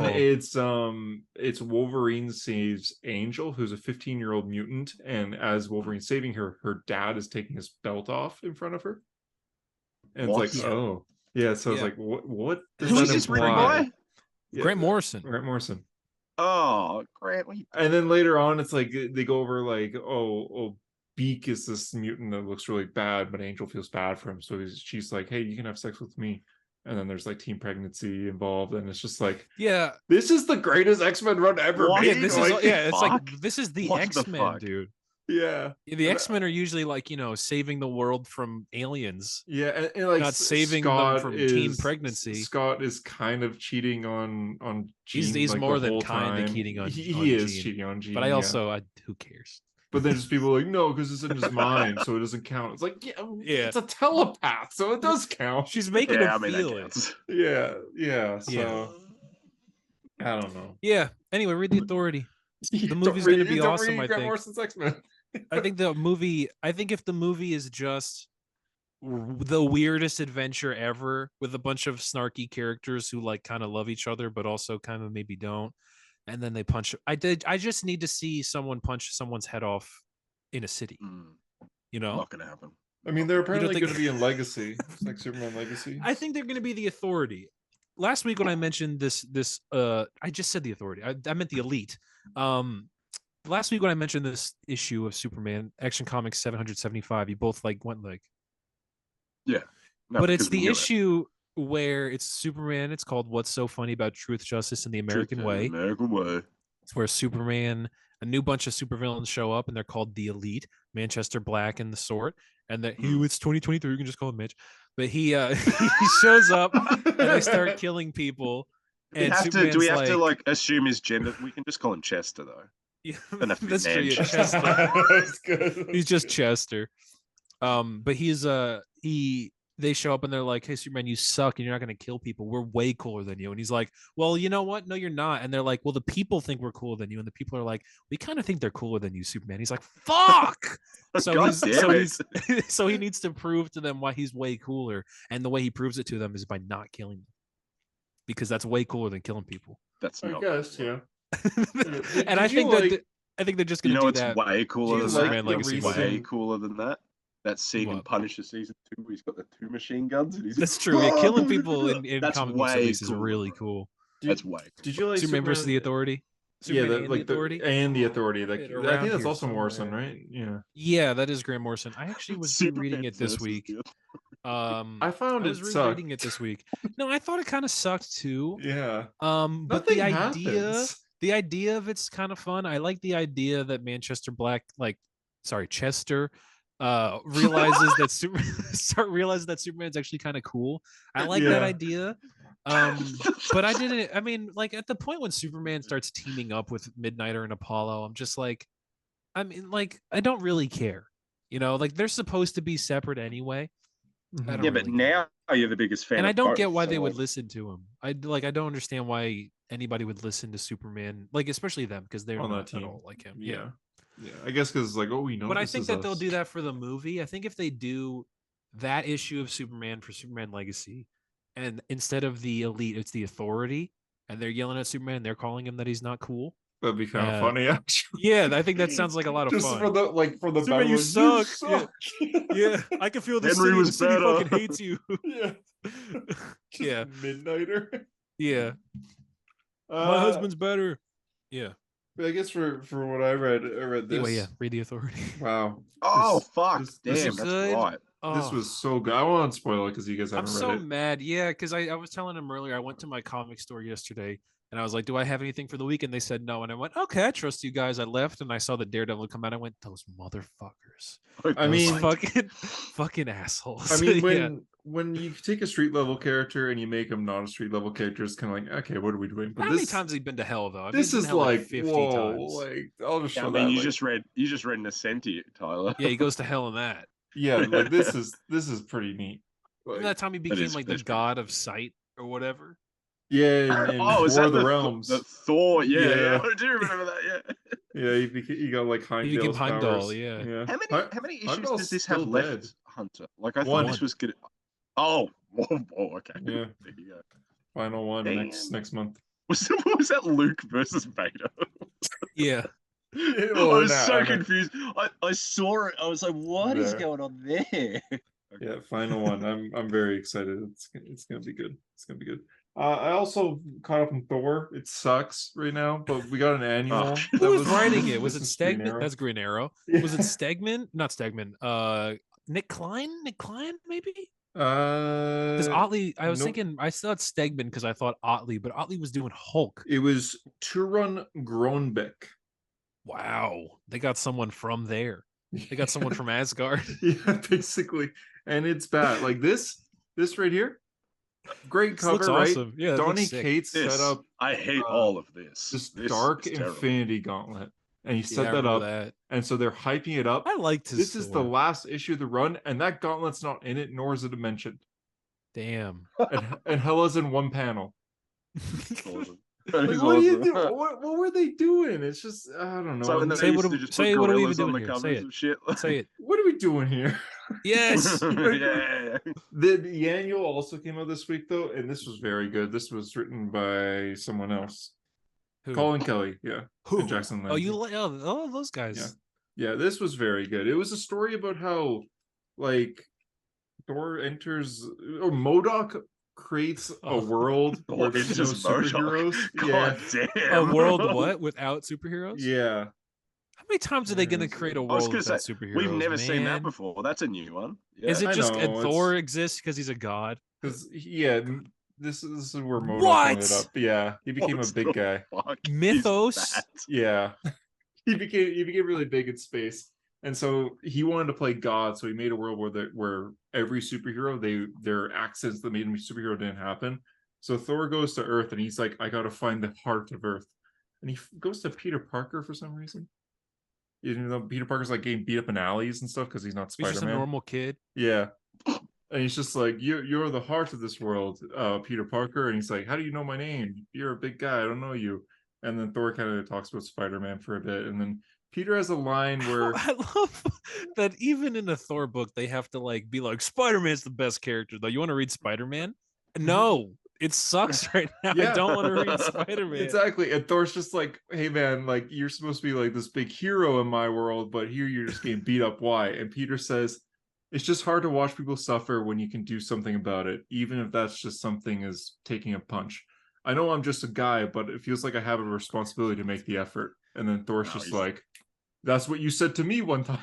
then called. it's Wolverine saves Angel, who's a 15-year-old mutant, and as Wolverine's saving her, her dad is taking his belt off in front of her. And What? it's like, oh. Yeah, so it's Yeah. like what does Who that is this written imply? by? Yeah, Grant Morrison. Grant Morrison. Oh, Grant. What you... And then later on, it's like they go over like, oh, Beak is this mutant that looks really bad, but Angel feels bad for him, so she's like, hey, you can have sex with me. And then there's like teen pregnancy involved, and it's just like, Yeah. this is the greatest X-Men run ever What? made. Yeah, this like, is it's like fuck? this is the What the X-Men, fuck? dude. yeah, The X-Men are usually like, saving the world from aliens. yeah, and like Not saving them from teen pregnancy. Scott is kind of cheating on Jean. He's like, more the than whole kind of time. cheating on He is Jean. cheating on Jean, But I yeah. also who cares? But then just people are like, no, because it's in his mind, so it doesn't count. It's like, yeah, it's a telepath, so it does count. She's making Yeah, I him mean, feel that it. counts. Yeah. So Yeah. I don't know. Yeah. Anyway, read the Authority. The movie's gonna be awesome, I Grant think. Morrison's X-Men. I think if the movie is just the weirdest adventure ever with a bunch of snarky characters who like kind of love each other but also kind of maybe don't, and then they punch. I just need to see someone punch someone's head off in a city. Not gonna happen. I mean, they're apparently think- going to be in Legacy. It's like Superman Legacy. I think they're going to be the Authority. Last week when I mentioned this I just said the Authority. I meant the Elite. Last week when I mentioned this issue of Superman Action Comics 775, you both went Yeah. No, but it's because we the knew it. issue where it's Superman. It's called "What's So Funny About Truth, Justice, and the American Way." American way. It's where Superman a new bunch of supervillains show up, and they're called the Elite, Manchester Black and the Sort. And that it's 2023, you can just call him Mitch. But he he shows up and they start killing people. And do we have to like assume his gender? We can just call him Chester though. Yeah, That's true. Yeah, Chester. That's good. He's just Chester. But they show up and they're like, "Hey, Superman, you suck, and you're not going to kill people. We're way cooler than you." And he's like, "Well, you know what? No, you're not." And they're like, "Well, the people think we're cooler than you." And the people are like, "We kind of think they're cooler than you, Superman." He's like, "Fuck!" So he needs to prove to them why he's way cooler, and the way he proves it to them is by not killing them, because that's way cooler than killing people. That's I not guess, cool. yeah. And I think they're just going to do that. Way cooler than Superman that. Legacy. Way cooler than that. That Segan Punisher season 2, where he's got the 2 machine guns. And he's That's true. Yeah, killing people in that's comic books at least cool, is really cool. That's way cool. Did you like Superman versus the Authority? Superman and the Authority. I think that's also Morrison, right? Yeah, that is Grant Morrison. I actually was reading it this week. I found I was rereading it this week. No, I thought it kind of sucked too. Yeah. But the idea of it's kind of fun. I like the idea that Chester realizes that realizes that Superman's actually kind of cool. I like that idea. But I mean, like at the point when Superman starts teaming up with Midnighter and Apollo, I'm just like, I mean, like, I don't really care. Like they're supposed to be separate anyway. But now you're the biggest fan. And I don't get why they would listen to him. I don't understand why anybody would listen to Superman, like especially them, because they're not at all like him. Yeah. I guess because like, we know. But I think that they'll do that for the movie. I think if they do that issue of Superman for Superman Legacy, and instead of the Elite, it's the Authority, and they're yelling at Superman, they're calling him that he's not cool. That'd be kind of funny, actually. Yeah, I think that sounds like a lot of just fun. For the Superman, you suck. Yeah, I can feel the city fucking hates you. Yeah. Yeah. Midnighter. Yeah. My husband's better. Yeah. I guess for what I read this. Anyway, yeah, read the Authority. Wow. Oh fuck! This Damn, that's right. This was so good. I won't spoil it because you guys haven't read it. I'm so mad. Yeah, because I was telling him earlier, I went to my comic store yesterday and I was like, "Do I have anything for the week?" And they said no. And I went, "Okay, I trust you guys." I left and I saw the Daredevil come out. I went, "Those motherfuckers." I mean, fucking assholes. I mean, when you take a street level character and you make him not a street level character, it's kind of like, okay, what are we doing? But how many times has he been to hell though? This is like 50 times. Like I'll just show that. You just read Nascenti, Tyler. Yeah, he goes to hell in that. Yeah, like this is pretty neat. Like, that time he became like the god of sight or whatever. Yeah, in War of the Realms. The Thor, yeah. I do remember that. Yeah, he got like Heimdall's powers. Yeah. How many issues does this have left, Hunter? Like I thought this was good. Oh, okay. Yeah. There you go. Final one next month. Was that Luke versus Vader? Yeah. I was so confused. I saw it. I was like, "What is going on there?" Okay. Yeah, final one. I'm very excited. It's gonna be good. It's gonna be good. I also caught up on Thor. It sucks right now, but we got an annual. Who was writing it? Was it Stegman? That's Green Arrow. Yeah. Was it Stegman? Not Stegman. Nick Klein? Nick Klein, maybe? Because Otley, I was thinking, I thought Stegman because I thought Otley, but Otley was doing Hulk. It was Turan Gronbeck. Wow, they got someone from there. They got someone from Asgard. Yeah, basically, and it's bad. Like this right here. Great cover, right? Awesome. Yeah, Donny Cates set up. I hate all of this. This dark Infinity Gauntlet, and he set that up. And so they're hyping it up. I liked this. Is the last issue of the run, and that Gauntlet's not in it, nor is it mentioned. Damn. And Hela's in one panel. Like, what were they doing? It's just I don't know. Say what are we even doing here? Say it. What are we doing here? Yes. Yeah. The annual also came out this week though, and this was very good. This was written by someone else. Who? Colin Kelly, yeah. Who? And Jackson Lang. Oh, you like those guys. Yeah, this was very good. It was a story about how like Thor enters or MODOK creates a world where there's no superheroes. God damn. A world what? Without superheroes? Yeah. How many times are they going to create a world without superheroes? We've never seen that before. That's a new one. Yeah. Is it just Thor exists because he's a god? Because this is where MODOK ended up. Yeah, he became a big guy. Mythos. Yeah. he became really big in space. And so he wanted to play God, so he made a world where every superhero, their accidents that made him a superhero didn't happen. So Thor goes to Earth and he's like, I gotta find the heart of Earth. And he goes to Peter Parker for some reason. Even though Peter Parker's like getting beat up in alleys and stuff because he's not He's just a Spider-Man. normal kid. Yeah. And he's just like, you're the heart of this world, Peter Parker. And he's like, how do you know my name? You're a big guy. I don't know you. And then Thor kind of talks about Spider-Man for a bit. And then Peter has a line where I love that even in a Thor book, they have to like be like, Spider-Man's the best character, though. You want to read Spider-Man? No, it sucks right now. Yeah. I don't want to read Spider-Man. Exactly. And Thor's just like, hey man, like you're supposed to be like this big hero in my world, but here you're just getting beat up. Why? And Peter says, it's just hard to watch people suffer when you can do something about it, even if that's just something as taking a punch. I know I'm just a guy, but it feels like I have a responsibility to make the effort. And then Thor's just like, that's what you said to me one time.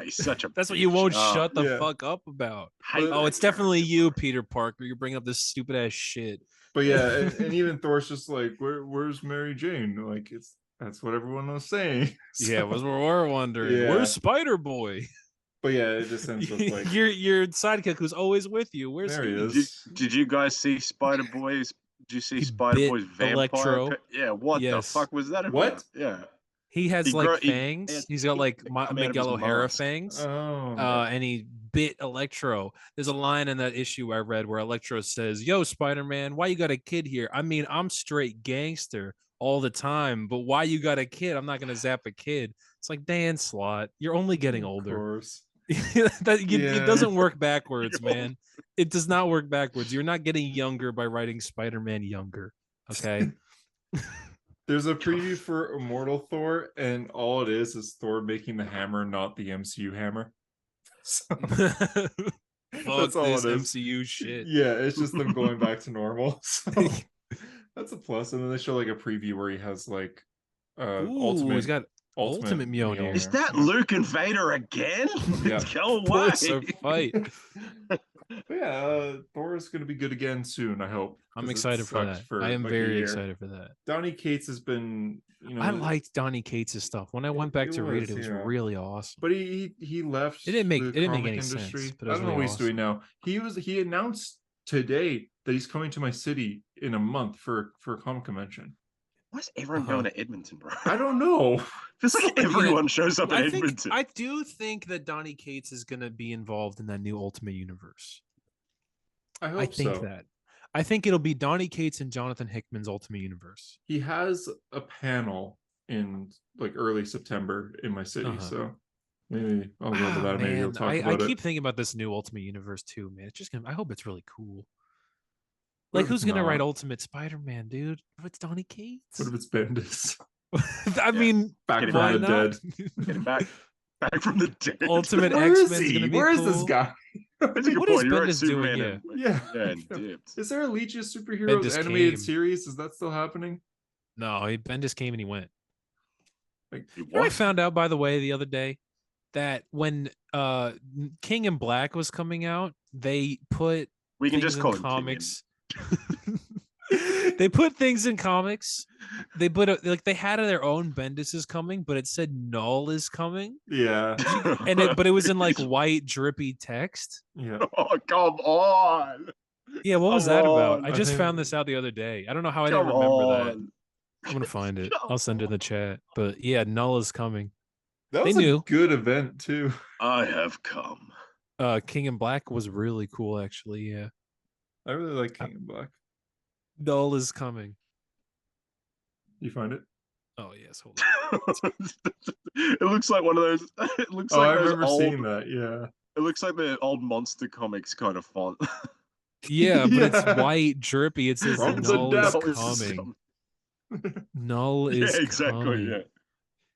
He's such a That's what you won't shut the Yeah. fuck up about. Hate Oh, that it's definitely character. you, Peter Parker. You're bringing up this stupid ass shit. But yeah, and even Thor's just like, where's Mary Jane? Like that's what everyone was saying. Yeah, was what we're wondering. Yeah. Where's Spider Boy? But yeah, it just ends with like, your sidekick who's always with you. Where's there he he? is. Did you guys see Spider Boy's? Did you see He Spider bit Boy's vampire? Electro. Yeah, what the Yes. fuck was that about? What? Yeah. He has He like grow- he- fangs. he has He's got teeth like that come out of Miguel his O'Hara mask. fangs. Oh, And he bit Electro. There's a line in that issue I read where Electro says, "Yo, Spider-Man, why you got a kid here? I mean, I'm straight gangster all the time, but why you got a kid? I'm not gonna zap a kid." It's like, Dan Slott, you're only getting of older. course. It doesn't work backwards, man. It does not work backwards. You're not getting younger by writing Spider-Man younger. Okay. There's a preview for Immortal Thor, and all it is Thor making the hammer, not the MCU hammer. So, Fuck all this it is. MCU shit. Yeah, it's just them going back to normal. So that's a plus. And then they show like a preview where he has like Ooh, he's got Ultimate Mjolnir. Is that Luke and Vader again? Yeah. Go away. Force a fight. But yeah, Thor is going to be good again soon, I hope. I'm 'cause it excited for sucked that. I am like, a very year. excited for that. Donny Cates has been, I liked Donny Cates' stuff. When I went back it to read it, was, it was yeah. really awesome. But he left. It didn't make the any comic sense, but it I was don't know really what he's doing now. He announced today that he's coming to my city in a month for a comic convention. Why's everyone going to Edmonton, bro? I don't know. Feels like everyone shows up in Edmonton. I do think that Donny Cates is going to be involved in that new Ultimate Universe. I hope I think so. that. I think it'll be Donny Cates and Jonathan Hickman's Ultimate Universe. He has a panel in like early September in my city, so maybe I'll go to that. Maybe we'll talk about I keep it. thinking about this new Ultimate Universe too, man. It's just gonna. I hope it's really cool. What Like, if who's it's gonna write not? Ultimate Spider-Man, dude? If it's Donny Cates, What if it's Bendis? I mean, Back Get it from why the not? dead. Get it back from the dead. Ultimate Where is X-Men's he? gonna be Where is cool. this guy? That's a good What is point. You're right, Bendis doing? Superman Yeah. and dipped. Is there a Legion of Superheroes Bendis animated came. series? Is that still happening? No, Bendis came and he went. Like, You know what I found out, by the way, the other day, that when King and Black was coming out, they put We can things just in call him comics. They put things in comics. They put like they had their own Bendis is coming, but it said Null is coming, yeah, but it was in like white drippy text. yeah. Oh, come on. Yeah, what was Come that about? on. I I just think- found this out the other day. I don't know how I Come didn't remember that. on. I'm gonna find it. Come I'll send it in the chat. But yeah, Null is coming. That They was knew. a good event too. I have come. King and Black was really cool, actually. Yeah, I really like King and Black. Null is coming. You find it? Oh yes, hold on. It looks like one of those. It looks Oh, like I those remember old. seeing that. Yeah. It looks like the old Monster Comics kind of font. Yeah, but it's Yeah. white drippy. It says From the Null is depths. coming. Null Yeah, is exactly. coming. Yeah.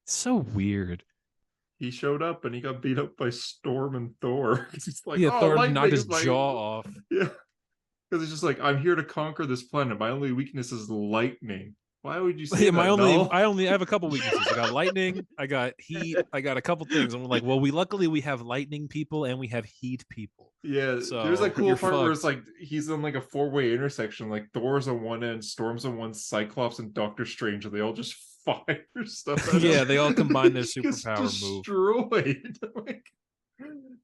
So weird. He showed up and he got beat up by Storm and Thor. He's like, Yeah, oh, Thor lightning knocked his is my-" jaw off. Yeah. Because it's just like, I'm here to conquer this planet. My only weakness is lightning. Why would you say Yeah, that? No. I only have a couple weaknesses. I got lightning, I got heat, I got a couple things. I'm like, well, we have lightning people and we have heat people. Yeah, So there's a cool you're part where it's fucked. like he's in like a four-way intersection. Like Thor's on one end, Storm's on one, Cyclops and Doctor Strange, and they all just fire stuff at him. Yeah, they all combine their He gets superpower move. destroyed. Like,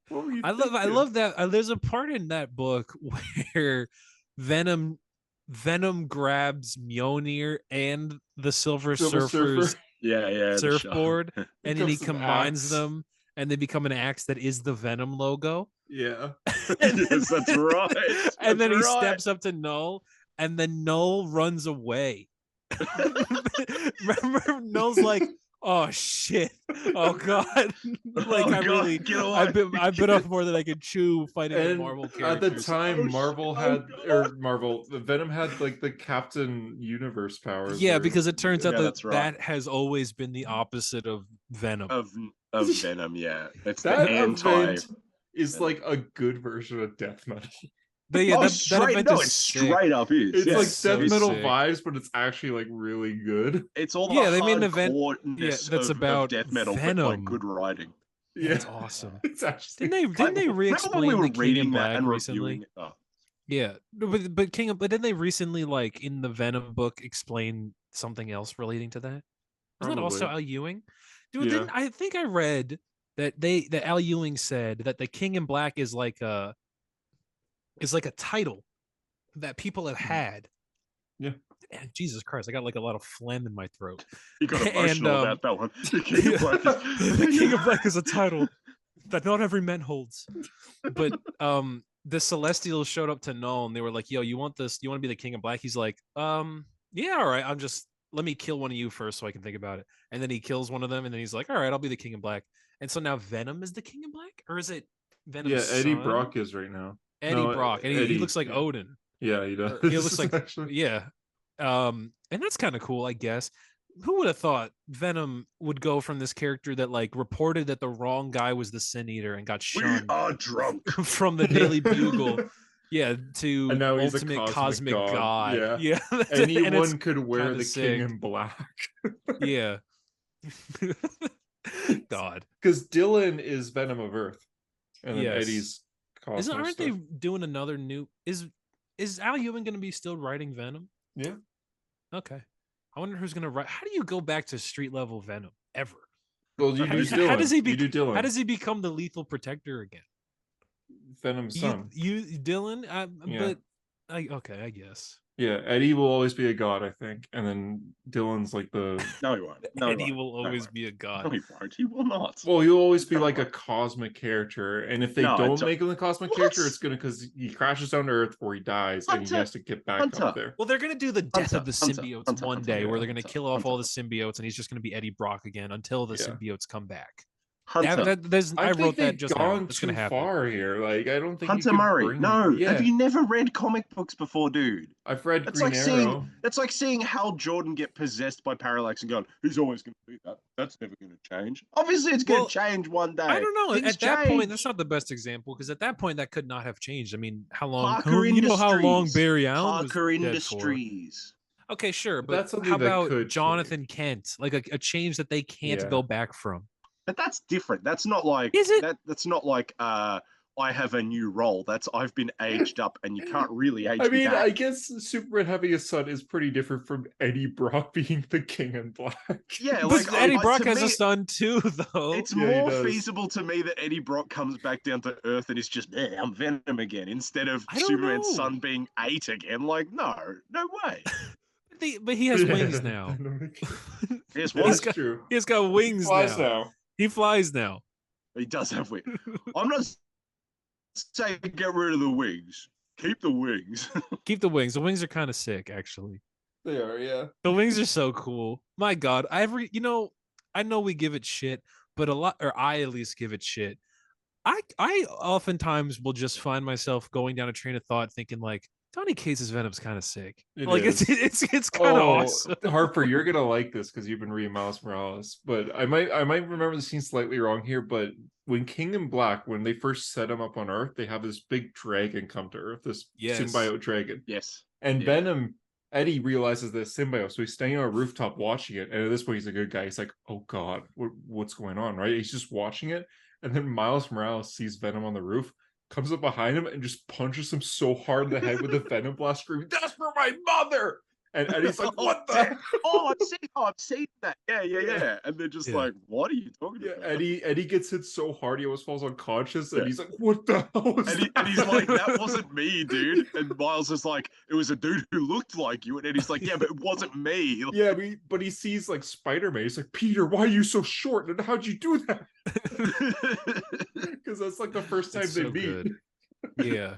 what were you I thinking? love that. There's a part in that book where Venom grabs Mjolnir and the Silver Silver Surfer's Surfer Yeah, the shot. surfboard, and then he becomes an combines axe. them, and they become an axe that is the Venom logo. Yeah. Yes, that's right. And then he That's right. steps up to Null, and then Null runs away. Remember, Null's like, "Oh shit! Oh god!" Like Oh, I God, really, get away. I bit off more than I could chew fighting the And Marvel at characters. the time, Oh, Marvel shit. had, Oh, or Marvel, Venom had like the Captain Universe powers. Yeah, or- because it turns out Yeah, that that's right. that has always been the opposite of Venom. of Venom, yeah. It's that the anti. event is Venom. like a good version of death metal. Yeah, Oh, that straight, event no, is it sick. straight up is. It's yeah. like so death metal sick. vibes, but it's actually like really good. It's all Yeah, the they made an event- hardcoreness that's of about death metal, but Venom. like good writing. Yeah, it's awesome. It's actually Didn't they Remember when re-explain we were the King in reading that Black and recently? reviewing it? Oh, Yeah, but but didn't they recently, like in the Venom book, explain something else relating to that? Wasn't that also Probably. Al Ewing? Dude, Yeah. didn't I think I read that Al Ewing said that the King in Black is like a title that people have had. Yeah. And Jesus Christ, I got like a lot of phlegm in my throat. you got And, emotional about that one. The King Yeah, of Black is- the King of Black is a title that not every man holds. But the Celestials showed up to Null and they were like, "Yo, you want this? You want to be the King of Black?" He's like, yeah, all right. Let me kill one of you first so I can think about it." And then he kills one of them, and then he's like, "All right, I'll be the King of Black." And so now Venom is the King of Black, or is it Venom's Yeah, Eddie son? Brock is right now. Eddie No, Brock, and he Eddie, looks like yeah. Odin. Yeah, he does. He looks like Actually. yeah. And that's kind of cool, I guess. Who would have thought Venom would go from this character that like reported that the wrong guy was the Sin Eater and got We shunned are drunk. from the Daily Bugle, yeah, to And now he's a ultimate cosmic god. god. Yeah. and Anyone it's could wear kinda the sick. King in Black. yeah. God, Because Dylan is Venom of Earth, and then Yes. Eddie's Cosmos. aren't stuff. they doing another new? Is Al Ewing going to be still writing Venom? Yeah. Okay, I wonder who's going to write. How do you go back to street level Venom ever? Well, you How do does- Dylan. how does he You do Dylan. How does he become the Lethal Protector again? Venom's son? You Dylan, Yeah. but okay, I guess. Yeah, Eddie will always be a god, I think, and then Dylan's like the. No, he won't. No, he Eddie won't. will No, he always won't. be a god. No, he won't. He will not. Well, he'll always be No, like a right. cosmic character, and if they No, don't it's a- make him the cosmic What? character, it's gonna because he crashes down to Earth or he dies, and he Hunter, has to get back Hunter. up there. Well, they're gonna do the death of the Hunter, symbiotes Hunter, one Hunter, day, yeah, where they're gonna Hunter, kill off all the Hunter. symbiotes, and he's just gonna be Eddie Brock again until the Yeah. symbiotes come back. Hunter. I think wrote that they've just now. gone It's too gonna happen. far here. Like, I don't think you Hunter could Murray. bring- No. Yeah, Have you never read comic books before, dude? I've read That's Green like Arrow. seeing that's like seeing Hal Jordan get possessed by Parallax and going, he's always going to do that. That's never going to change. Obviously, it's going Well, to change one day. I don't know. Things At that point, change. that's not the best example because at that point, that could not have changed. I mean, how long? Parker You know how long Industries. Barry Allen was Parker dead for. Industries. Okay, sure, But but that's something how that about could Jonathan Kent? Like a change that they can't Yeah. go back from. But that's different. That's not like Is it? That's not like I have a new role. That's I've been aged up, and you can't really age I mean, me back. I guess Superman having a son is pretty different from Eddie Brock being the King in Black. Yeah, But like Eddie I- Brock to has me, a son too, though. It's Yeah, he more does. feasible to me that Eddie Brock comes back down to Earth and is just, I'm Venom again, instead of I don't Superman's know. son being 8 again. Like, no way. But he has wings now. Here's He's what got- true. He has got wings Flies now. now. He flies now. he does have wings. I'm not saying get rid of the wings. Keep the wings. Keep the wings. The wings are kind of sick, actually. They are, yeah. The wings are so cool. My God, I know we give it shit, but a lot, or I at least give it shit. I oftentimes will just find myself going down a train of thought, thinking like, Donny Cates' Venom's kind of sick. It Like is. it's kind of awesome. Harper, you're gonna like this because you've been reading Miles Morales. But I might remember the scene slightly wrong here. But when King in Black, when they first set him up on Earth, they have this big dragon come to Earth, this Yes. symbiote dragon, Yes. and Yeah. Venom Eddie realizes that it's symbiote, so he's standing on a rooftop watching it. And at this point, he's a good guy. He's like, "Oh God, what's going on?" Right? He's just watching it, and then Miles Morales sees Venom on the roof, comes up behind him, and just punches him so hard in the head with the Venom blast, screaming, "That's for my mother!" And Eddie's like, "What the?" I've seen that. Yeah. And they're just like, what are you talking about? Eddie gets hit so hard he almost falls unconscious, and he's like, "What the hell was that?" And he's like, "That wasn't me, dude." And Miles is like, "It was a dude who looked like you." And Eddie's like, "Yeah, but it wasn't me." Yeah, but he sees like Spider-Man. He's like, "Peter, why are you so short? And how'd you do that?" Because that's like the first time they meet. Good. Yeah.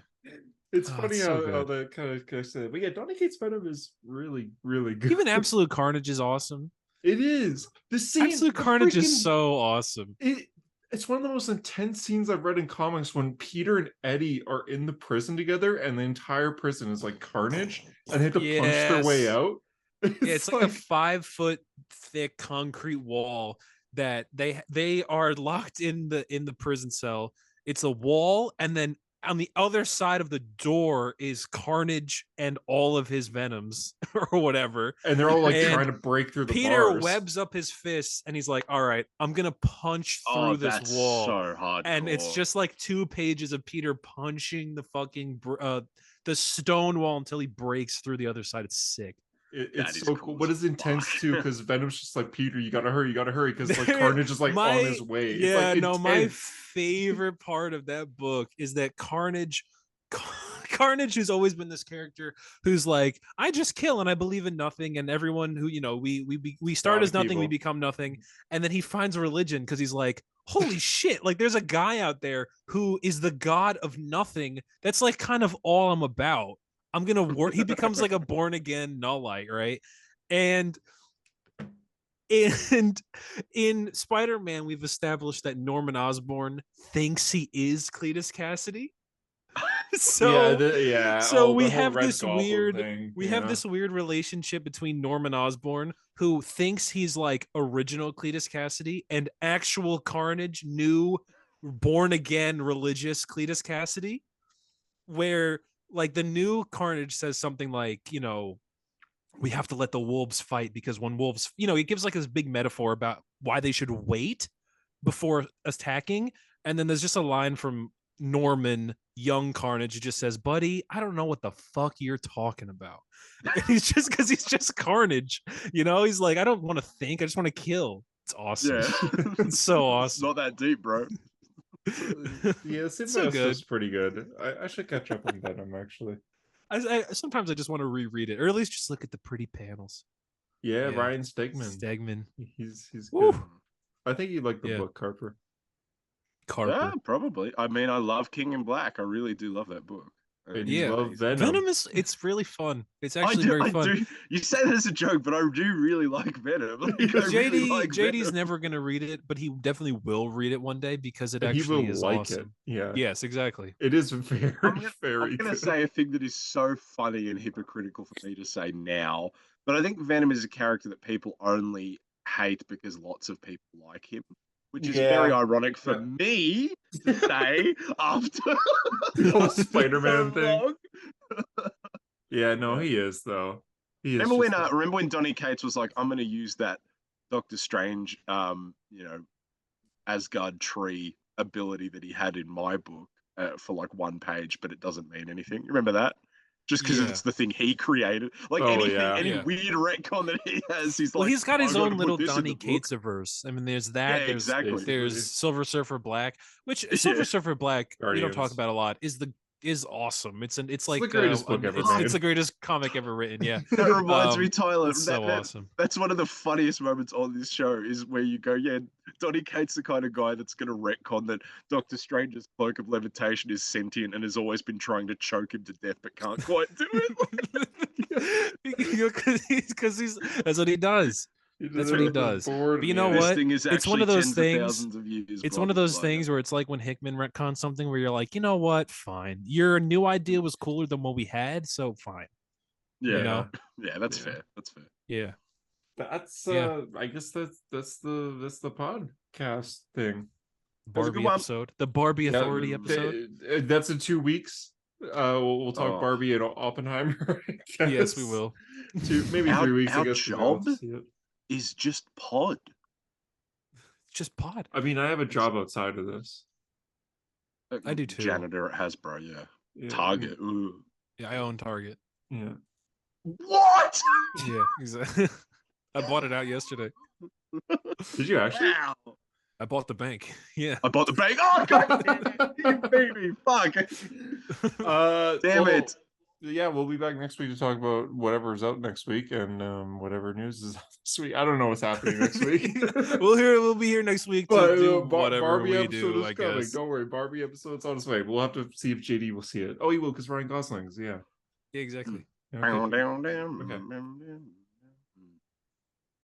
It's funny how that kind of said. But yeah, Donny Cates Venom is really, really good. Even Absolute Carnage is awesome. It is. The scene, Absolute Carnage is so awesome. It's one of the most intense scenes I've read in comics when Peter and Eddie are in the prison together, and the entire prison is like carnage, and they have to punch their way out. It's like a 5-foot thick concrete wall that they are locked in the prison cell. It's a wall, and then on the other side of the door is Carnage and all of his Venoms or whatever. And they're all like trying to break through the Peter bars. webs up his fists and he's like, "All right, I'm going to punch through this wall." So hardcore. And it's just like 2 pages of Peter punching the fucking the stone wall until he breaks through the other side. It's sick. It's so cool. But it's intense too, because Venom's just like, "Peter, you gotta hurry, because like Carnage is like on his way." Yeah, it's like, my favorite part of that book is that Carnage has always been this character who's like, "I just kill and I believe in nothing, and everyone who, we start as nothing, we become nothing." And then he finds religion because he's like, "Holy shit, like there's a guy out there who is the god of nothing. That's like kind of all I'm about. I'm gonna work." He becomes like a born again nullite, right? And in Spider-Man, we've established that Norman Osborn thinks he is Cletus Cassidy. So we have this weird relationship between Norman Osborn, who thinks he's like original Cletus Cassidy, and actual Carnage, new born again religious Cletus Cassidy, where like the new Carnage says something like, "We have to let the wolves fight, because when wolves," he gives like this big metaphor about why they should wait before attacking. And then there's just a line from Norman, young Carnage, who just says, "Buddy, I don't know what the fuck you're talking about." And he's just Carnage, he's like, "I don't want to think, I just want to kill." It's awesome. Yeah. It's so awesome. It's not that deep, bro. Yeah, so good. It's pretty good. I should catch up on Venom, actually. I sometimes I just want to reread it, or at least just look at the pretty panels. Yeah. Ryan Stegman. He's Woo. good. I think you like the book, Carper. Yeah, probably. I mean, I love King in Black. I really do love that book. And you love Venom. Venom it's really fun. It's actually very fun. You say that as a joke, but I do really like Venom. Like, JD's never gonna read it, but he definitely will read it one day, because it actually is awesome. Yeah. Yes, exactly. It is very, I'm gonna say a thing that is so funny and hypocritical for me to say now, but I think Venom is a character that people only hate because lots of people like him, which is very ironic for me to say after the whole Spider-Man thing. Yeah, no, he is though. Remember when Donny Cates was like, "I'm going to use that Doctor Strange, Asgard tree ability that he had in my book for like 1 page, but it doesn't mean anything." You remember that? Just because it's the thing he created. Like any weird retcon that he has, he's he's got his own little Donny Cates-averse. I mean, there's that. There's Silver Surfer Black, which Silver Surfer Black we don't talk about a lot. Is awesome. It's like the greatest book ever made. It's the greatest comic ever written. Yeah, that reminds me, Tyler. It's so awesome. That's one of the funniest moments on this show, is where you go, "Yeah, Donny Cates the kind of guy that's going to retcon that Doctor Strange's cloak of levitation is sentient and has always been trying to choke him to death, but can't quite do it." Because that's what he does. That's what he does. But you know what? It's one of those things. It's one of those things where it's like when Hickman retcons something where you're like, "You know what? Fine. Your new idea was cooler than what we had, so fine." Yeah. Yeah, that's fair. That's fair. Yeah. That's I guess that's the podcast thing. Barbie episode. The Barbie Authority episode. That's in 2 weeks. We'll talk Oh. Barbie and Oppenheimer. I Yes, we guess. will. Maybe 3 weeks. I Our guess from now job to see it. is just pod. Just pod. I mean, I have a job outside of this. I do too. Janitor at Hasbro, yeah. Yeah, Target. Ooh. Yeah, I own Target. Yeah. What? Yeah, exactly. I bought it out yesterday. Did you actually? Wow. I bought the bank. Yeah. I bought the bag. Oh, God, you beat me. Fuck. Damn it. Yeah, we'll be back next week to talk about whatever's out next week and whatever news is out this week. I don't know what's happening next week. We'll be here next week to do whatever Barbie we episode do, is I coming. guess. Don't worry, Barbie episode's on its way. We'll have to see if JD will see it. Oh, he will, because Ryan Gosling's, yeah. Yeah, exactly. Okay. Down, down, Okay. down.